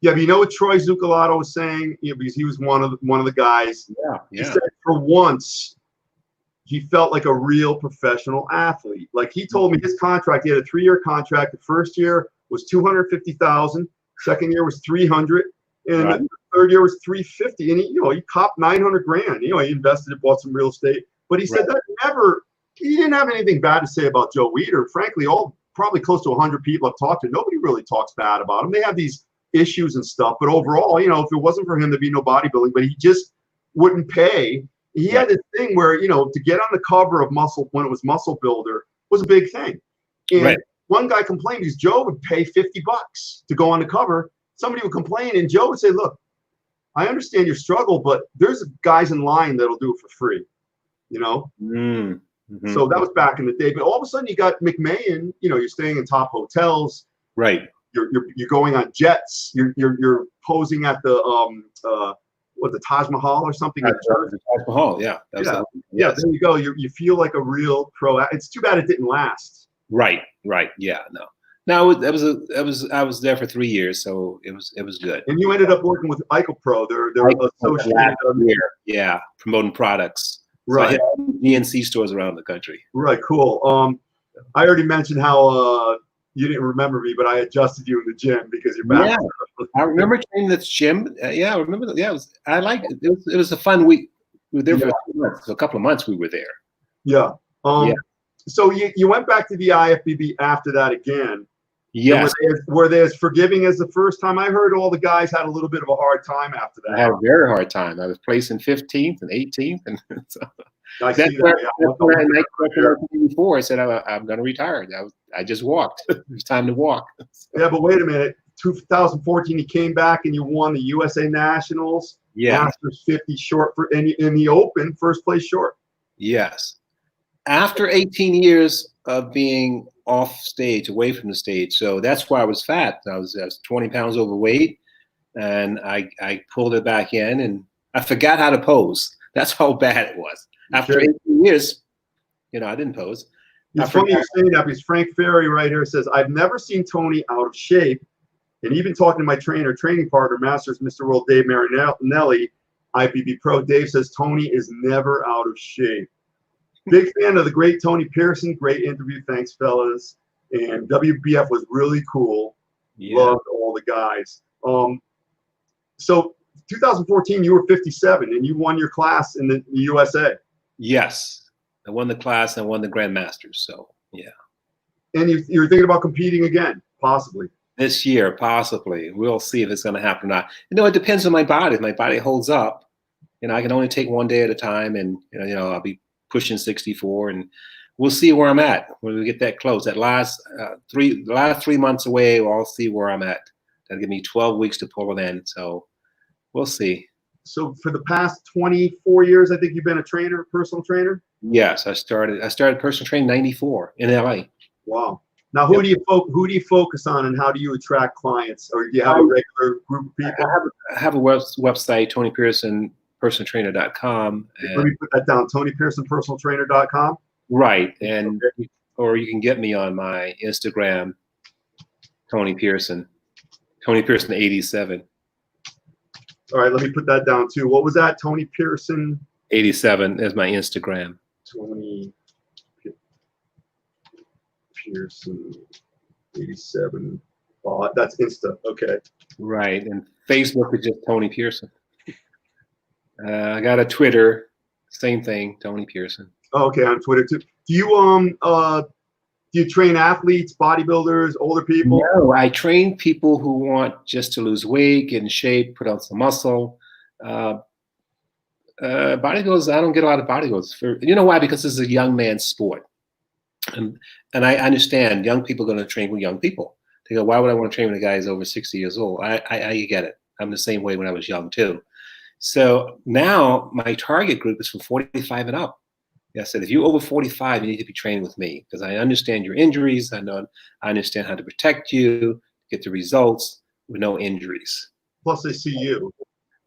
Yeah, but you know what Troy Zucalato was saying? Because he was one of the guys. Yeah. He said for once he felt like a real professional athlete. Like he told me his contract, he had a 3-year contract. The first year was $250,000. Second year was $300,000, and the third year was $350,000. And he copped $900,000. He invested it, bought some real estate. But he said that he didn't have anything bad to say about Joe Weider. Frankly, probably close to 100 people I've talked to, nobody really talks bad about him. They have these issues and stuff, but overall, if it wasn't for him, there'd be no bodybuilding. But he just wouldn't pay. He had this thing where to get on the cover of Muscle when it was Muscle Builder was a big thing. And one guy complained because Joe would pay $50 to go on the cover. Somebody would complain, and Joe would say, "Look, I understand your struggle, but there's guys in line that'll do it for free." Mm-hmm. So that was back in the day. But all of a sudden, you got McMahon. You're staying in top hotels. Right. You're going on jets. You're posing at the the Taj Mahal or something. The Taj Mahal, yeah. Yeah. There you go. You feel like a real pro. It's too bad it didn't last. Right. Yeah. No. I was there for 3 years, so it was good. And you ended up working with Eichel Pro. They're associated. Yeah, promoting products. Right. So I had DNC stores around the country. Right. Cool. I already mentioned how you didn't remember me, but I adjusted you in the gym because you're back. Yeah, I remember training this gym. I remember that. Yeah, I liked it. It was a fun week. We were there for a couple of months. We were there. Yeah. So you went back to the IFBB after that again. Yes. Were they as forgiving as the first time? I heard all the guys had a little bit of a hard time after that. I had a very hard time. I was placing 15th and 18th, and so I said I'm going to retire. I just walked. It was time to walk. Yeah, but wait a minute. 2014, you came back and you won the USA Nationals. Yeah. Masters 50 short in the Open, first place short. Yes. After 18 years of being off stage, away from the stage, so that's why I was fat. I was 20 pounds overweight, and I pulled it back in, and I forgot how to pose. That's how bad it was. After 18 years, I didn't pose. It's funny you're saying that because Frank Ferry right here says, I've never seen Tony out of shape. And even talking to my training partner, Masters Mr. World Dave Marinelli, IPB Pro, Dave says Tony is never out of shape. Big fan of the great Tony Pearson. Great interview. Thanks, fellas. And WBF was really cool. Yeah. Loved all the guys. So 2014, you were 57, and you won your class in the USA. Yes. I won the class and I won the Grandmasters. So, yeah. And you were thinking about competing again, possibly. This year, possibly. We'll see if it's going to happen or not. It depends on my body. If my body holds up, I can only take one day at a time, and I'll be pushing 64, and we'll see where I'm at when we get that close. That last 3 months away, I'll see where I'm at. That'll give me 12 weeks to pull it in. So we'll see. So for the past 24 years, I think you've been a personal trainer. Yes, I started personal training in '94 in LA. Wow. Now, who do you focus on, and how do you attract clients? Or do you have a regular group of people? I have a website, Tony Pearson, personaltrainer.com. Let me put that down, Tony Pearson, personaltrainer.com. Right, and or you can get me on my Instagram, Tony Pearson 87. All right, let me put that down too. What was that? Tony Pearson 87 is my Instagram. Tony Pearson 87. Oh, that's Insta. Okay. Right, and Facebook is just Tony Pearson. I got a Twitter, same thing, Tony Pearson. Oh, okay, on Twitter too. Do you train athletes, bodybuilders, older people? No, I train people who want just to lose weight, get in shape, put on some muscle. Bodybuilders, I don't get a lot of bodybuilders. You know why? Because this is a young man's sport. And I understand young people are going to train with young people. They go, why would I want to train with a guy who's over 60 years old? I get it. I'm the same way when I was young too. So now my target group is from 45 and up. I said, if you're over 45, you need to be training with me because I understand your injuries. I understand how to protect you, get the results with no injuries. Plus, they see you.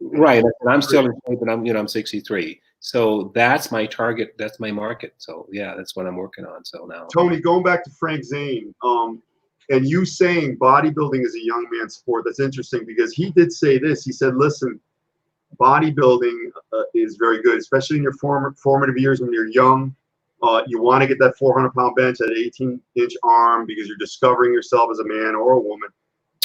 Right, and I'm still in shape, and I'm 63. So that's my target. That's my market. So yeah, that's what I'm working on. So now, Tony, going back to Frank Zane, and you saying bodybuilding is a young man's sport. That's interesting because he did say this. He said, "Listen, bodybuilding is very good, especially in your formative years when you're young. You want to get that 400-pound bench, that 18-inch arm, because you're discovering yourself as a man or a woman."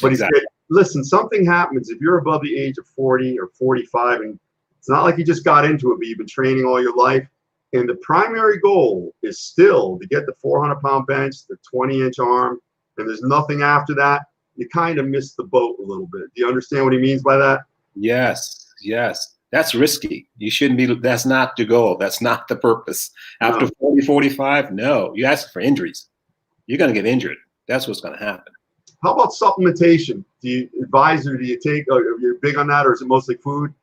But exactly. He said, listen, something happens if you're above the age of 40 or 45, and it's not like you just got into it, but you've been training all your life. And the primary goal is still to get the 400-pound bench, the 20-inch arm, and there's nothing after that. You kind of miss the boat a little bit. Do you understand what he means by that? Yes. That's risky. You shouldn't be. That's not the goal. That's not the purpose. After 40, 45, no. You ask for injuries. You're going to get injured. That's what's going to happen. How about supplementation? Do you take, you're big on that, or is it mostly food?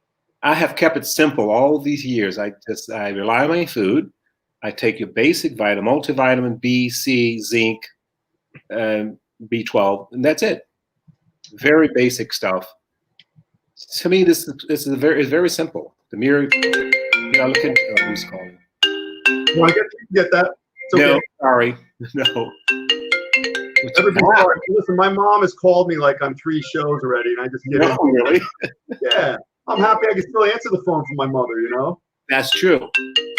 I have kept it simple all these years. I rely on my food. I take your basic vitamin, multivitamin, B, C, zinc, B12, and that's it. Very basic stuff. To me, this is very simple. The mirror, look at who's calling. You want to get that? It's okay. No, sorry, no. Listen, my mom has called me like on 3 shows already, and I just get it. Really? Yeah, I'm happy I can still answer the phone from my mother. That's true.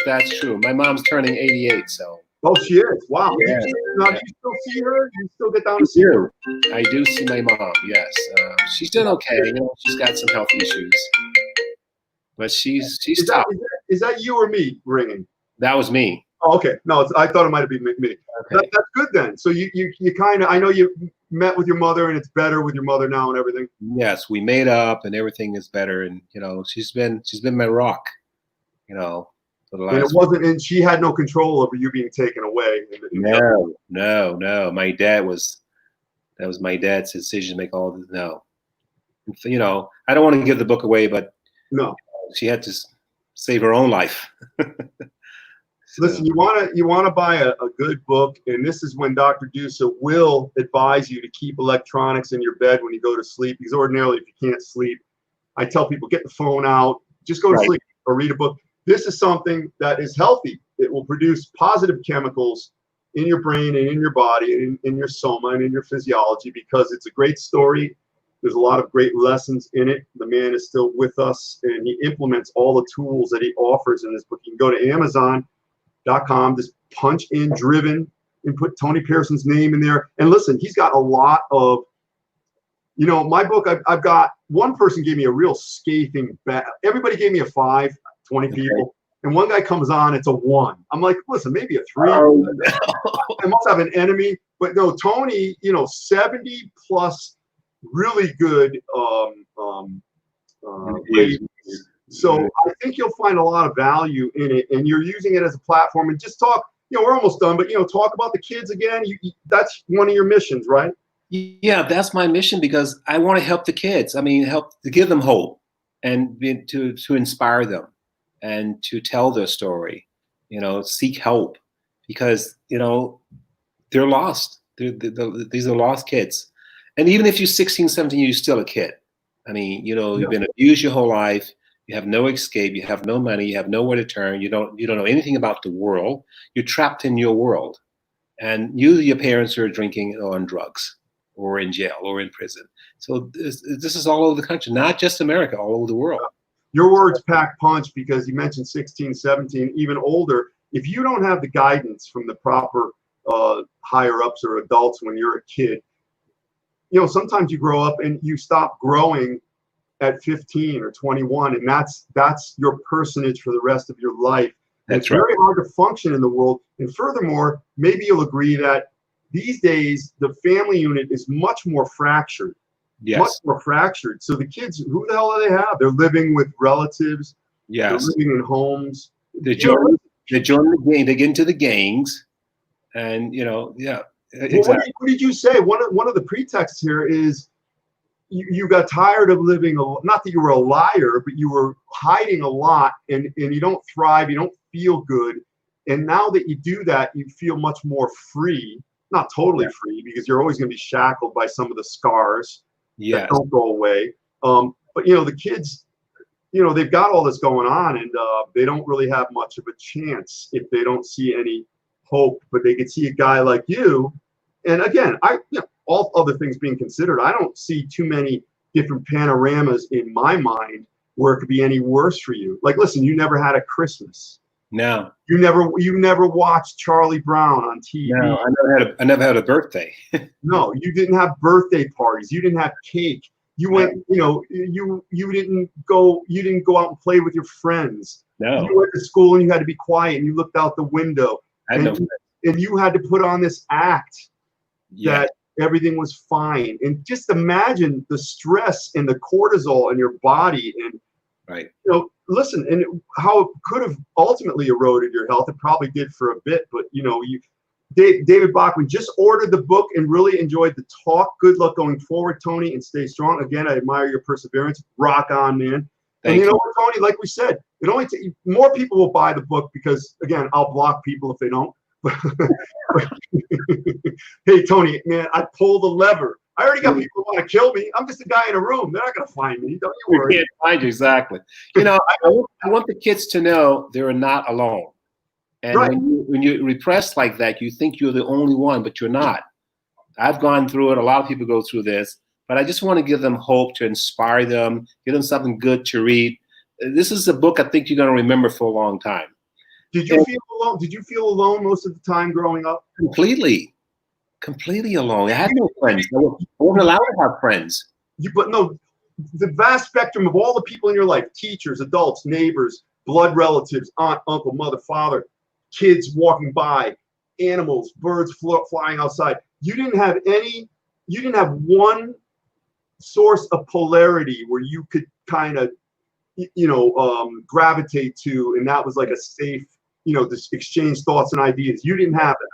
That's true. My mom's turning 88, so. Oh, she is. Wow. Yeah. Do you still see her? You still get down to see her? I do see my mom. Yes, she's doing okay. She's got some health issues, but she's tough. Is that you or me ringing? That was me. Oh, okay. No, I thought it might have been me. Okay. That's good then. So you kind of, I know you met with your mother, and it's better with your mother now and everything. Yes, we made up, and everything is better. And she's been my rock. For the last. And it wasn't, and she had no control over you being taken away. No. My dad that was my dad's decision to make all this. No, I don't want to give the book away, but no, she had to save her own life. Listen, you wanna buy a good book, and this is when Dr. Dusa will advise you to keep electronics in your bed when you go to sleep, because ordinarily if you can't sleep, I tell people get the phone out, just go to sleep or read a book. This is something that is healthy. It will produce positive chemicals in your brain and in your body, in your soma and in your physiology, because it's a great story. There's a lot of great lessons in it. The man is still with us, and he implements all the tools that he offers in this book. You can go to Amazon.com, just punch in Driven and put Tony Pearson's name in there. And listen, he's got a lot of, my book, I've got, one person gave me a real scathing bad. Everybody gave me a 5, 20 people. And one guy comes on, it's a 1. I'm like, listen, maybe a 3. Oh, no. I must have an enemy. But no, Tony, 70 plus really good ratings. So I think you'll find a lot of value in it, and you're using it as a platform. And just talk, we're almost done, but talk about the kids again. That's one of your missions, right? Yeah, that's my mission, because I want to help the kids. I mean, help to give them hope and to inspire them and to tell their story, seek help, because, they're lost. These are lost kids. And even if you're 16, 17, you're still a kid. I mean, you've been abused your whole life. You have no escape. You have no money. You have nowhere to turn. You don't know anything about the world. You're trapped in your world. And your parents are drinking or on drugs or in jail or in prison. So this is all over the country, not just America, all over the world. Your words pack punch, because you mentioned 16, 17, even older. If you don't have the guidance from the proper higher ups or adults when you're a kid, sometimes you grow up and you stop growing at 15 or 21, and that's your personage for the rest of your life. And it's very hard to function in the world. And furthermore, maybe you'll agree that these days the family unit is much more fractured. Yes. Much more fractured. So the kids, who the hell do they have? They're living with relatives. Yes. They're living in homes. They join the gang. They get into the gangs, and yeah. Exactly. Well, what did you say? One of the pretexts here is you got tired of living. Not that you were a liar, but you were hiding a lot, and you don't thrive. You don't feel good. And now that you do that, you feel much more free. Not totally free, because you're always going to be shackled by some of the scars. That don't go away. But the kids, they've got all this going on, and they don't really have much of a chance if they don't see any hope. But they could see a guy like you, and again, all other things being considered, I don't see too many different panoramas in my mind where it could be any worse for you. Like, listen, you never had a Christmas. No. You never watched Charlie Brown on TV. No, I never had a birthday. No, you didn't have birthday parties. You didn't have cake. You went, you didn't go out and play with your friends. No. You went to school and you had to be quiet, and you looked out the window. And you had to put on this act that everything was fine. And just imagine the stress and the cortisol in your body, and listen, and how it could have ultimately eroded your health. It probably did for a bit, but David Bachman just ordered the book and really enjoyed the talk. Good luck going forward, Tony, and stay strong. Again, I admire your perseverance. Rock on, man. Thank you. Tony, like we said, it only more people will buy the book, because again, I'll block people if they don't. Hey, Tony, man, I pulled the lever. I already got people who want to kill me. I'm just a guy in a room. They're not going to find me. Don't you worry. You can't find you, exactly. I want the kids to know they're not alone. And when you repress like that, you think you're the only one, but you're not. I've gone through it. A lot of people go through this. But I just want to give them hope, to inspire them, give them something good to read. This is a book I think you're going to remember for a long time. Did you feel alone? Did you feel alone most of the time growing up? Completely alone. I had no friends. I wasn't allowed to have friends. But no, the vast spectrum of all the people in your life, teachers, adults, neighbors, blood relatives, aunt, uncle, mother, father, kids walking by, animals, birds flying outside. You didn't have one source of polarity where you could kind of, gravitate to, and that was like a safe, just exchange thoughts and ideas. You didn't have that.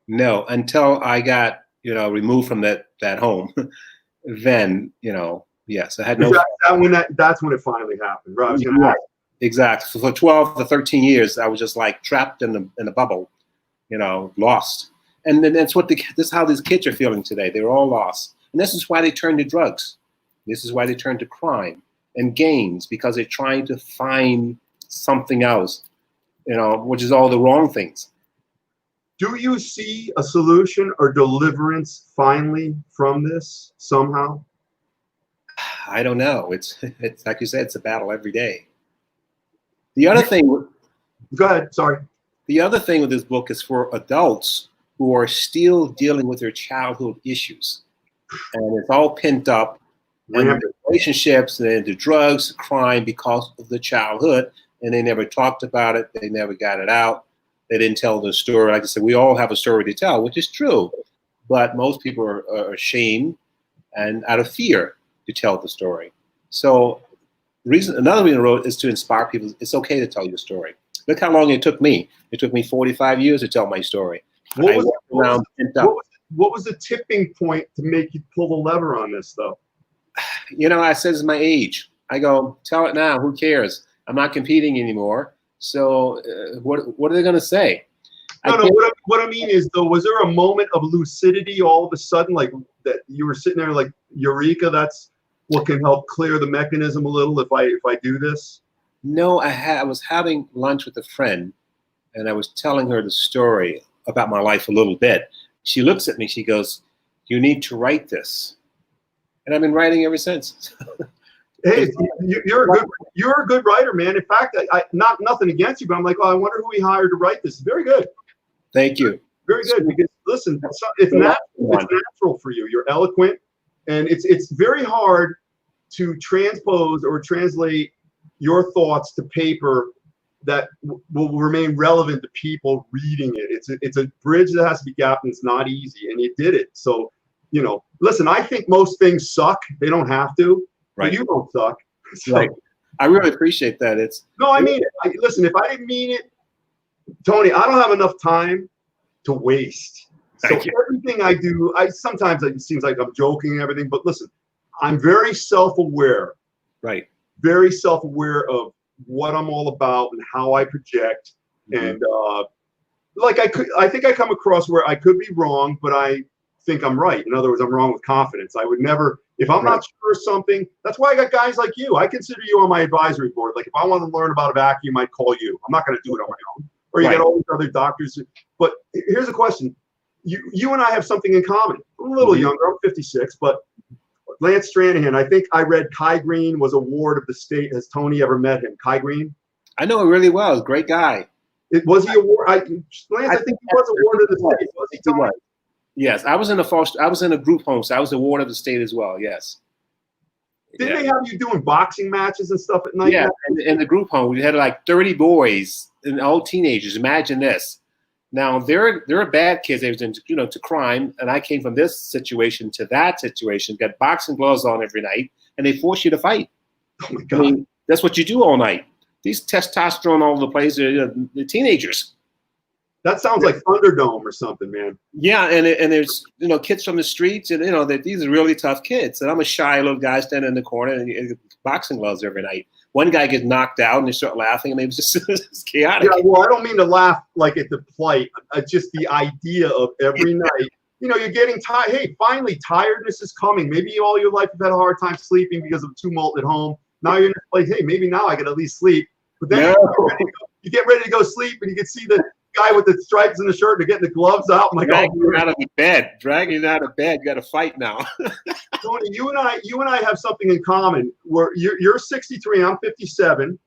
No, until I got, removed from that home. Then, yes, I had no. That's when it finally happened, right? Exactly. For 12 to 13 years, I was just like trapped in a bubble, lost. And then this is how these kids are feeling today. They're all lost. And this is why they turn to drugs. This is why they turn to crime and games, because they're trying to find something else, which is all the wrong things. Do you see a solution or deliverance finally from this somehow? I don't know. It's like you said, it's a battle every day. The other thing. Go ahead. Sorry. The other thing with this book is for adults who are still dealing with their childhood issues, and it's all pent up in the relationships and the drugs, the crime, because of the childhood, and they never talked about it. They never got it out. They didn't tell the story. Like I said, we all have a story to tell, which is true, but most people are ashamed and out of fear to tell the story. So another reason I wrote is to inspire people. It's okay to tell your story. Look how long it took me. It took me 45 years to tell my story. What was the tipping point to make you pull the lever on this, though? I said it's my age. I go, tell it now. Who cares? I'm not competing anymore. So what are they going to say? No. What I mean is, though, was there a moment of lucidity all of a sudden, like that you were sitting there like, eureka, that's what can help clear the mechanism a little if I do this? No, I was having lunch with a friend, and I was telling her the story about my life a little bit. She looks at me. She goes, "You need to write this," and I've been writing ever since. Hey, you're a good writer, man. In fact, I not nothing against you, but I'm like, oh, I wonder who he hired to write this. Very good. Thank you. Very good. Because listen, it's natural for you. You're eloquent, and it's very hard to transpose or translate your thoughts to paper that will remain relevant to people reading it. It's a bridge that has to be gapped, and it's not easy, and you did it. So, listen, I think most things suck. They don't have to. Right. But you don't suck. So. Right. I really appreciate that. I mean it. Listen, if I didn't mean it, Tony, I don't have enough time to waste. So everything I do, sometimes it seems like I'm joking and everything, but listen, I'm very self-aware. Right. Very self-aware of what I'm all about and how I project. Mm-hmm. And I think I come across where I could be wrong, but I think I'm right. In other words, I'm wrong with confidence. I would never, if I'm not sure of something, that's why I got guys like you. I consider you on my advisory board. Like if I want to learn about a vacuum, I'd call you. I'm not going to do it on my own. Or you got all these other doctors. But here's a question. You and I have something in common. I'm a little younger. I'm 56, but Lance Stranahan, I think I read Kai Green was a ward of the state. Has Tony ever met him? Kai Green? I know him really well. Great guy. Was he a ward? Lance, I think he was a ward of the state. Was he, Tony? Yes, I was in a group home, so I was the ward of the state as well. Yes. Didn't they have you doing boxing matches and stuff at night? Yeah, in the group home, we had like 30 boys and all teenagers. Imagine this. Now there are bad kids. They was into to crime, and I came from this situation to that situation. Got boxing gloves on every night, and they force you to fight. Oh my God! I mean, that's what you do all night. These testosterone all over the place. The teenagers. That sounds like Thunderdome or something, man. Yeah, and there's kids from the streets, and these are really tough kids. And I'm a shy little guy standing in the corner and boxing gloves every night. One guy gets knocked out, and they start laughing, and it was just chaotic. Yeah, well, I don't mean to laugh like at the plight. Just the idea of every night. You're getting tired. Hey, finally, tiredness is coming. Maybe all your life you've had a hard time sleeping because of tumult at home. Now you're like, hey, maybe now I can at least sleep. But then you get ready to go sleep, and you can see the guy with the stripes in the shirt and getting the gloves out. I'm like, dragging you out of bed. You got to fight now. Tony, you and I have something in common. Where you're 63, I'm 57.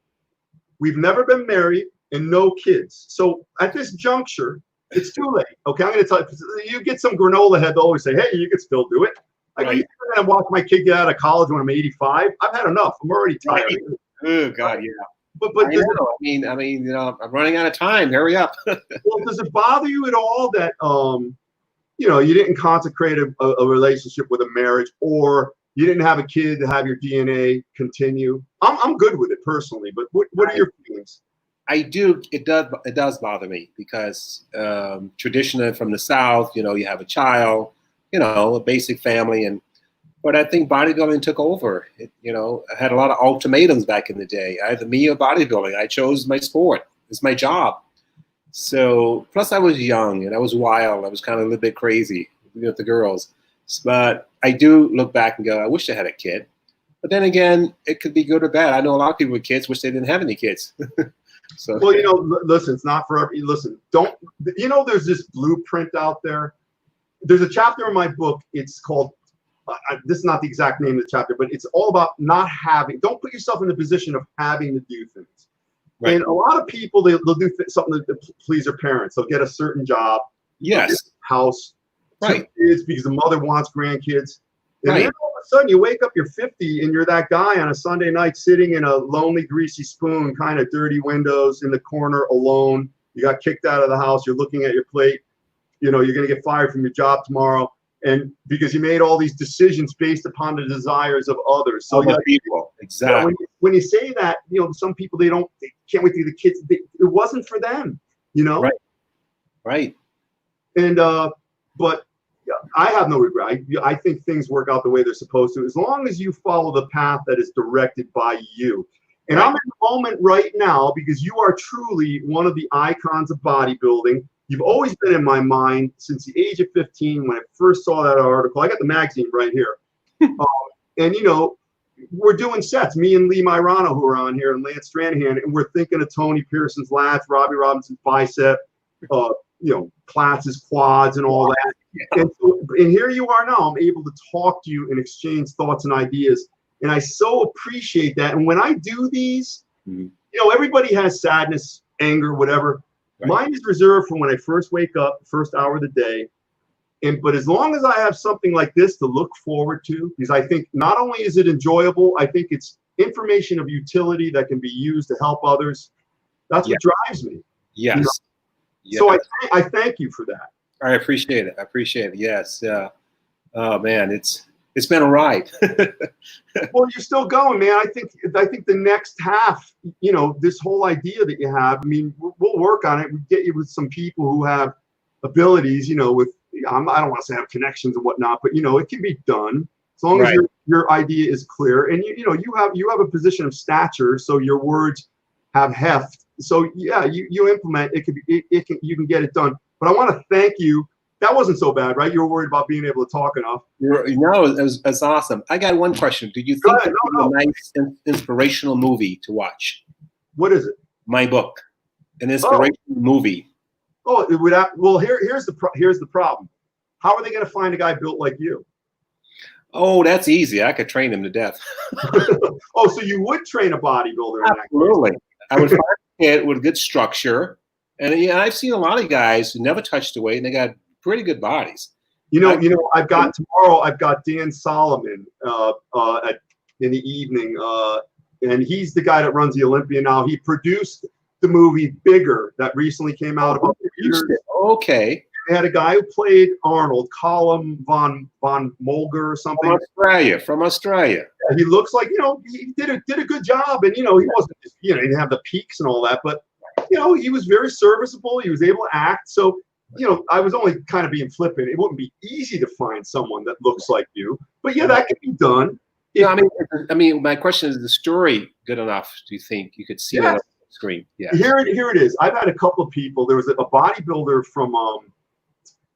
We've never been married and no kids. So at this juncture, it's too late. Okay, I'm going to tell you. You get some granola head. They'll always say, "Hey, you can still do it." I'm going to watch my kid get out of college when I'm 85. I've had enough. I'm already tired. Right. Oh God, yeah. But I mean, I'm running out of time. Hurry up. Well, does it bother you at all that you didn't consecrate a relationship with a marriage, or you didn't have a kid to have your DNA continue? I'm good with it personally, but what are your feelings? I do. It does bother me because traditionally from the South, you have a child, a basic family, But I think bodybuilding took over. You know, I had a lot of ultimatums back in the day. Either me or bodybuilding. I chose my sport. It's my job. So, plus I was young and I was wild. I was kind of a little bit crazy with the girls. But I do look back and go, I wish I had a kid. But then again, it could be good or bad. I know a lot of people with kids wish they didn't have any kids. So. Well, you know, listen, it's not for every. Listen, don't. You know, there's this blueprint out there. There's a chapter in my book. It's called. This is not the exact name of the chapter, but it's all about not having. Don't put yourself in the position of having to do things. Right. And a lot of people, they'll do something to please their parents. They'll get a certain job. Yes. House. Right. Kids because the mother wants grandkids. And right. then all of a sudden you wake up, you're 50, and you're that guy on a Sunday night sitting in a lonely, greasy spoon, kind of dirty windows in the corner alone. You got kicked out of the house. You're looking at your plate. You know, you're going to get fired from your job tomorrow. And because you made all these decisions based upon the desires of others. So other people. Exactly. When you say that, you know, some people, they can't wait to the kids. It wasn't for them, you know? Right. Right. And, but I have no regret. I think things work out the way they're supposed to, as long as you follow the path that is directed by you. And right. I'm in the moment right now because you are truly one of the icons of bodybuilding. You've always been in my mind since the age of 15 when I first saw that article. I got the magazine right here. And, you know, we're doing sets, me and Lee Myrano, who are on here, and Lance Stranahan, and we're thinking of Tony Pearson's lats, Robbie Robinson's bicep, you know, Platz's quads and all that. Yeah. And here you are now. I'm able to talk to you and exchange thoughts and ideas. And I so appreciate that. And when I do these, you know, everybody has sadness, anger, whatever. Right. Mine is reserved for when I first wake up, first hour of the day. But as long as I have something like this to look forward to, because I think not only is it enjoyable, I think it's information of utility that can be used to help others. That's what drives me. Yes. You know? Yes. So I thank you for that. I appreciate it. I appreciate it. Yes. Oh man, it's been a ride. Well, you're still going, man. I think the next half, you know, this whole idea that you have, I mean, we'll work on it. We get you with some people who have abilities, you know, with, I don't want to say have connections and whatnot, but you know, it can be done as long as your idea is clear. And you know, you have a position of stature, so your words have heft. So yeah, you implement it. You can get it done. But I want to thank you. That wasn't so bad, right? You were worried about being able to talk enough. No, it's awesome. I got one question. Do you think it's a nice inspirational movie to watch? What is it? My book, an inspirational movie. Oh, it would have, well, here's the problem. How are they going to find a guy built like you? Oh, that's easy. I could train him to death. Oh, so you would train a bodybuilder? Absolutely. I would find a kid with good structure. And yeah, I've seen a lot of guys who never touched the weight and they got pretty good bodies. You know, tomorrow I've got Dan Solomon in the evening, and he's the guy that runs the Olympia now. He produced the movie Bigger that recently came out about years. Okay. They had a guy who played Arnold, Colin von Molger or something. From Australia. Yeah, he looks like, you know, he did a good job, and you know, he wasn't, you know, he didn't have the peaks and all that, but you know, he was very serviceable. He was able to act. So, you know, I was only kind of being flippant. It wouldn't be easy to find someone that looks like you, but yeah, that can be done. Yeah, I mean, my question is: the story good enough? Do you think you could see that on the screen? Yeah. Here it is. I've had a couple of people. There was a bodybuilder from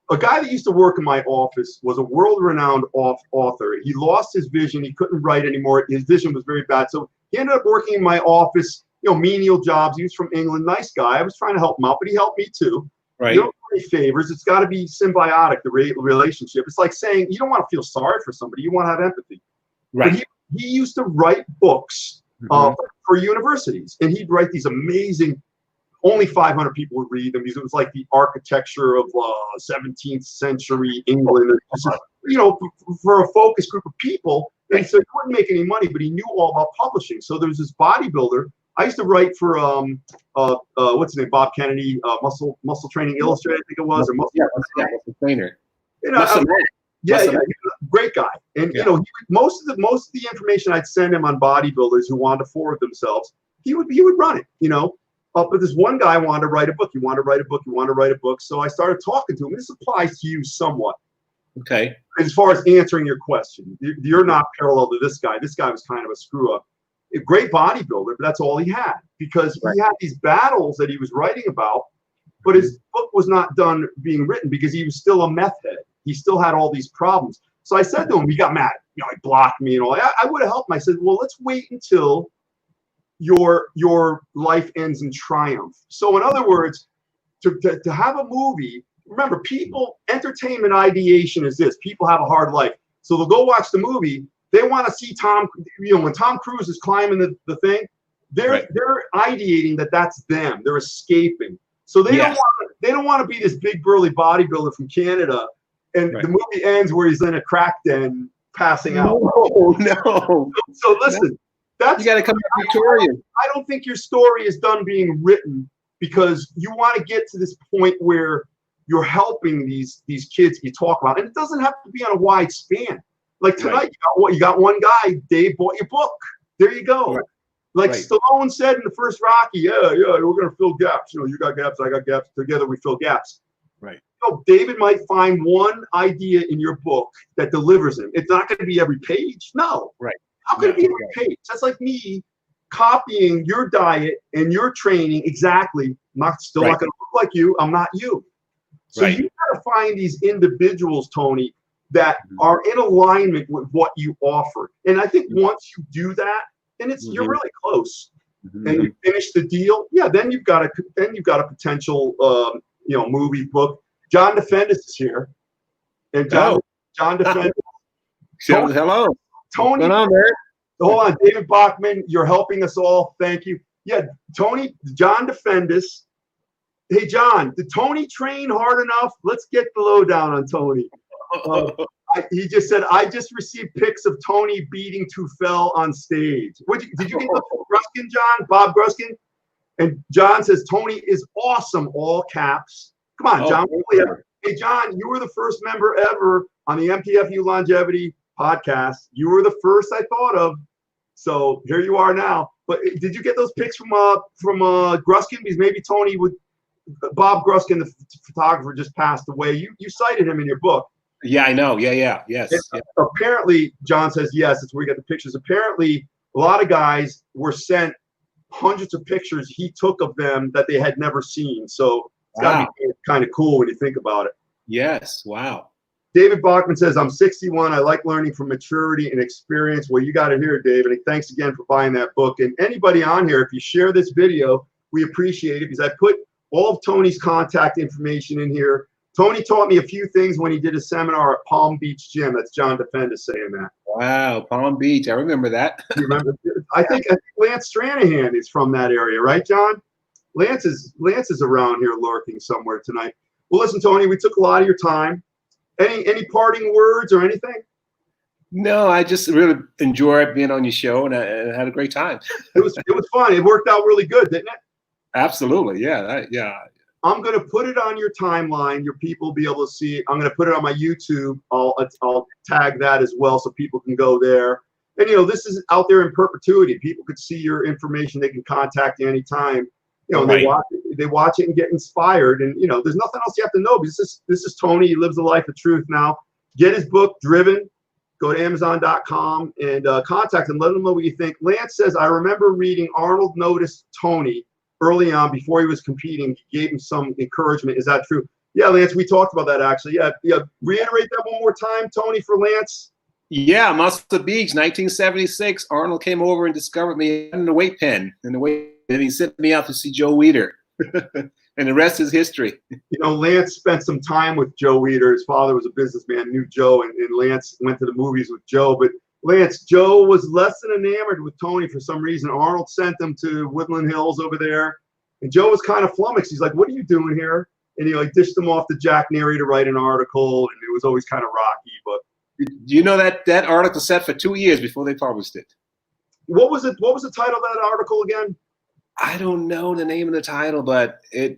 a guy that used to work in my office. Was a world-renowned author. He lost his vision. He couldn't write anymore. His vision was very bad. So he ended up working in my office. You know, menial jobs. He was from England. Nice guy. I was trying to help him out, but he helped me too. Right. You don't do any favors. It's got to be symbiotic, the relationship. It's like saying you don't want to feel sorry for somebody. You want to have empathy. Right. But he used to write books for universities, and he'd write these amazing. Only 500 people would read them because it was like the architecture of 17th century England. You know, for a focus group of people. And so he wouldn't make any money, but he knew all about publishing. So there was this bodybuilder. I used to write for what's his name, Bob Kennedy, Muscle Training Illustrated, I think it was, or Muscle Trainer. You know, great guy. And you know, most of the information I'd send him on bodybuilders who wanted to forward themselves, he would run it. You know, but this one guy wanted to write a book. He wanted to write a book. So I started talking to him. This applies to you somewhat. Okay. As far as answering your question, you're not parallel to this guy. This guy was kind of a screw up. A great bodybuilder, but that's all he had, because he had these battles that he was writing about, but his book was not done being written because he was still a meth head. He still had all these problems. So I said to him, he got mad. You know, he blocked me and all. I would have helped him. I said, well, let's wait until your life ends in triumph. So in other words, to have a movie, remember, people, entertainment ideation is this. People have a hard life. So they'll go watch the movie. They want to see Tom, you know, when Tom Cruise is climbing the thing, they're ideating that that's them. They're escaping. So they don't want to be this big burly bodybuilder from Canada, and the movie ends where he's in a crack den passing out. No. So listen, you got to come back victorious. I don't think your story is done being written because you want to get to this point where you're helping these kids you talk about, and it doesn't have to be on a wide span. Like tonight, you got one guy, Dave bought your book. There you go. Like Stallone said in the first Rocky, we're gonna fill gaps. You know, you got gaps, I got gaps. Together we fill gaps. Right. You know, David might find one idea in your book that delivers him. It's not going to be every page. No. Right. How could it be every page? That's like me copying your diet and your training exactly. I'm not going to look like you. I'm not you. So you got to find these individuals, Tony, that are in alignment with what you offer. And I think once you do that, and you're really close, and you finish the deal, then you've got a potential movie book. John Defendis is here, and John Defendis. Hello, Tony. What's going on, man? Hold on, David Bachman, you're helping us all. Thank you. Yeah, Tony, John Defendis. Hey, John, did Tony train hard enough? Let's get the lowdown on Tony. He just said, I just received pics of Tony beating Tufel on stage. Did you get the Gruskin, John? Bob Gruskin? And John says, Tony is awesome, all caps. Come on, John. Hey, John, you were the first member ever on the MTFU Longevity podcast. You were the first I thought of. So here you are now. But did you get those pics from Gruskin? Because maybe Tony would. Bob Gruskin, the photographer, just passed away. You cited him in your book. Yeah, I know. Yes. Apparently, John says yes. That's where we got the pictures. Apparently, a lot of guys were sent hundreds of pictures he took of them that they had never seen. So it's got to be kind of cool when you think about it. Yes. Wow. David Bachman says, I'm 61. I like learning from maturity and experience. Well, you got to hear it, David. And thanks again for buying that book. And anybody on here, if you share this video, we appreciate it because I put all of Tony's contact information in here. Tony taught me a few things when he did a seminar at Palm Beach Gym. That's John Defendis saying that. Wow, Palm Beach. I remember that. You remember? I think Lance Stranahan is from that area, right, John? Lance is around here lurking somewhere tonight. Well, listen, Tony, we took a lot of your time. Any parting words or anything? No, I just really enjoyed being on your show, and I had a great time. It was fun. It worked out really good, didn't it? Absolutely, yeah. I'm going to put it on your timeline. Your people will be able to see it. I'm going to put it on my YouTube. I'll tag that as well so people can go there. And, this is out there in perpetuity. People could see your information. They can contact you anytime. They watch it and get inspired. And, there's nothing else you have to know because this is Tony. He lives a life of truth now. Get his book, Driven. Go to Amazon.com and contact him. Let him know what you think. Lance says, I remember reading Arnold noticed Tony early on before he was competing. He gave him some encouragement. Is that true? Yeah, Lance, we talked about that actually. Yeah. Reiterate that one more time, Tony, for Lance. Yeah, Muscle Beach, 1976. Arnold came over and discovered me in the weight pen. And he sent me out to see Joe Weider. And the rest is history. Lance spent some time with Joe Weider. His father was a businessman, knew Joe, and Lance went to the movies with Joe. But Lance, Joe was less than enamored with Tony for some reason. Arnold sent him to Woodland Hills over there. And Joe was kind of flummoxed. He's like, what are you doing here? And he dished him off to Jack Nary to write an article. And it was always kind of rocky. But do you know that article sat for 2 years before they published it? What was the title of that article again? I don't know the name of the title, but was it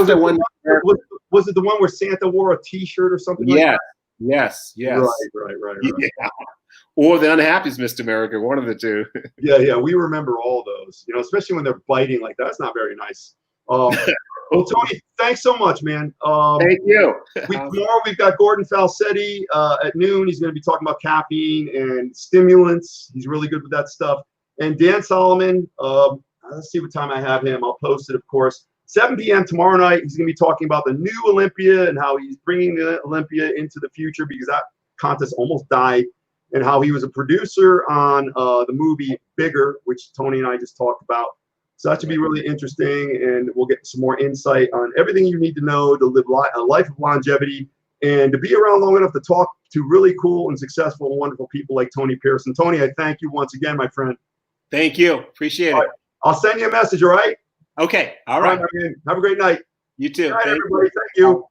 the one where Santa wore a T-shirt or something like that? Yes. Right. Yeah. Or The Unhappiest Mr. America, one of the two. Yeah, we remember all those. Especially when they're biting like that. That's not very nice. Well, Tony, thanks so much, man. Thank you. Tomorrow we've got Gordon Falsetti at noon. He's going to be talking about caffeine and stimulants. He's really good with that stuff. And Dan Solomon, let's see what time I have him. I'll post it, of course. 7 p.m. tomorrow night. He's going to be talking about the new Olympia and how he's bringing the Olympia into the future because that contest almost died, and how he was a producer on the movie Bigger, which Tony and I just talked about. So that should be really interesting, and we'll get some more insight on everything you need to know to live a life of longevity and to be around long enough to talk to really cool and successful and wonderful people like Tony Pearson. Tony, I thank you once again, my friend. Thank you. Appreciate it. Right. I'll send you a message, all right? Okay. All right. Have a great night. You too. Good night, everybody. Thank you.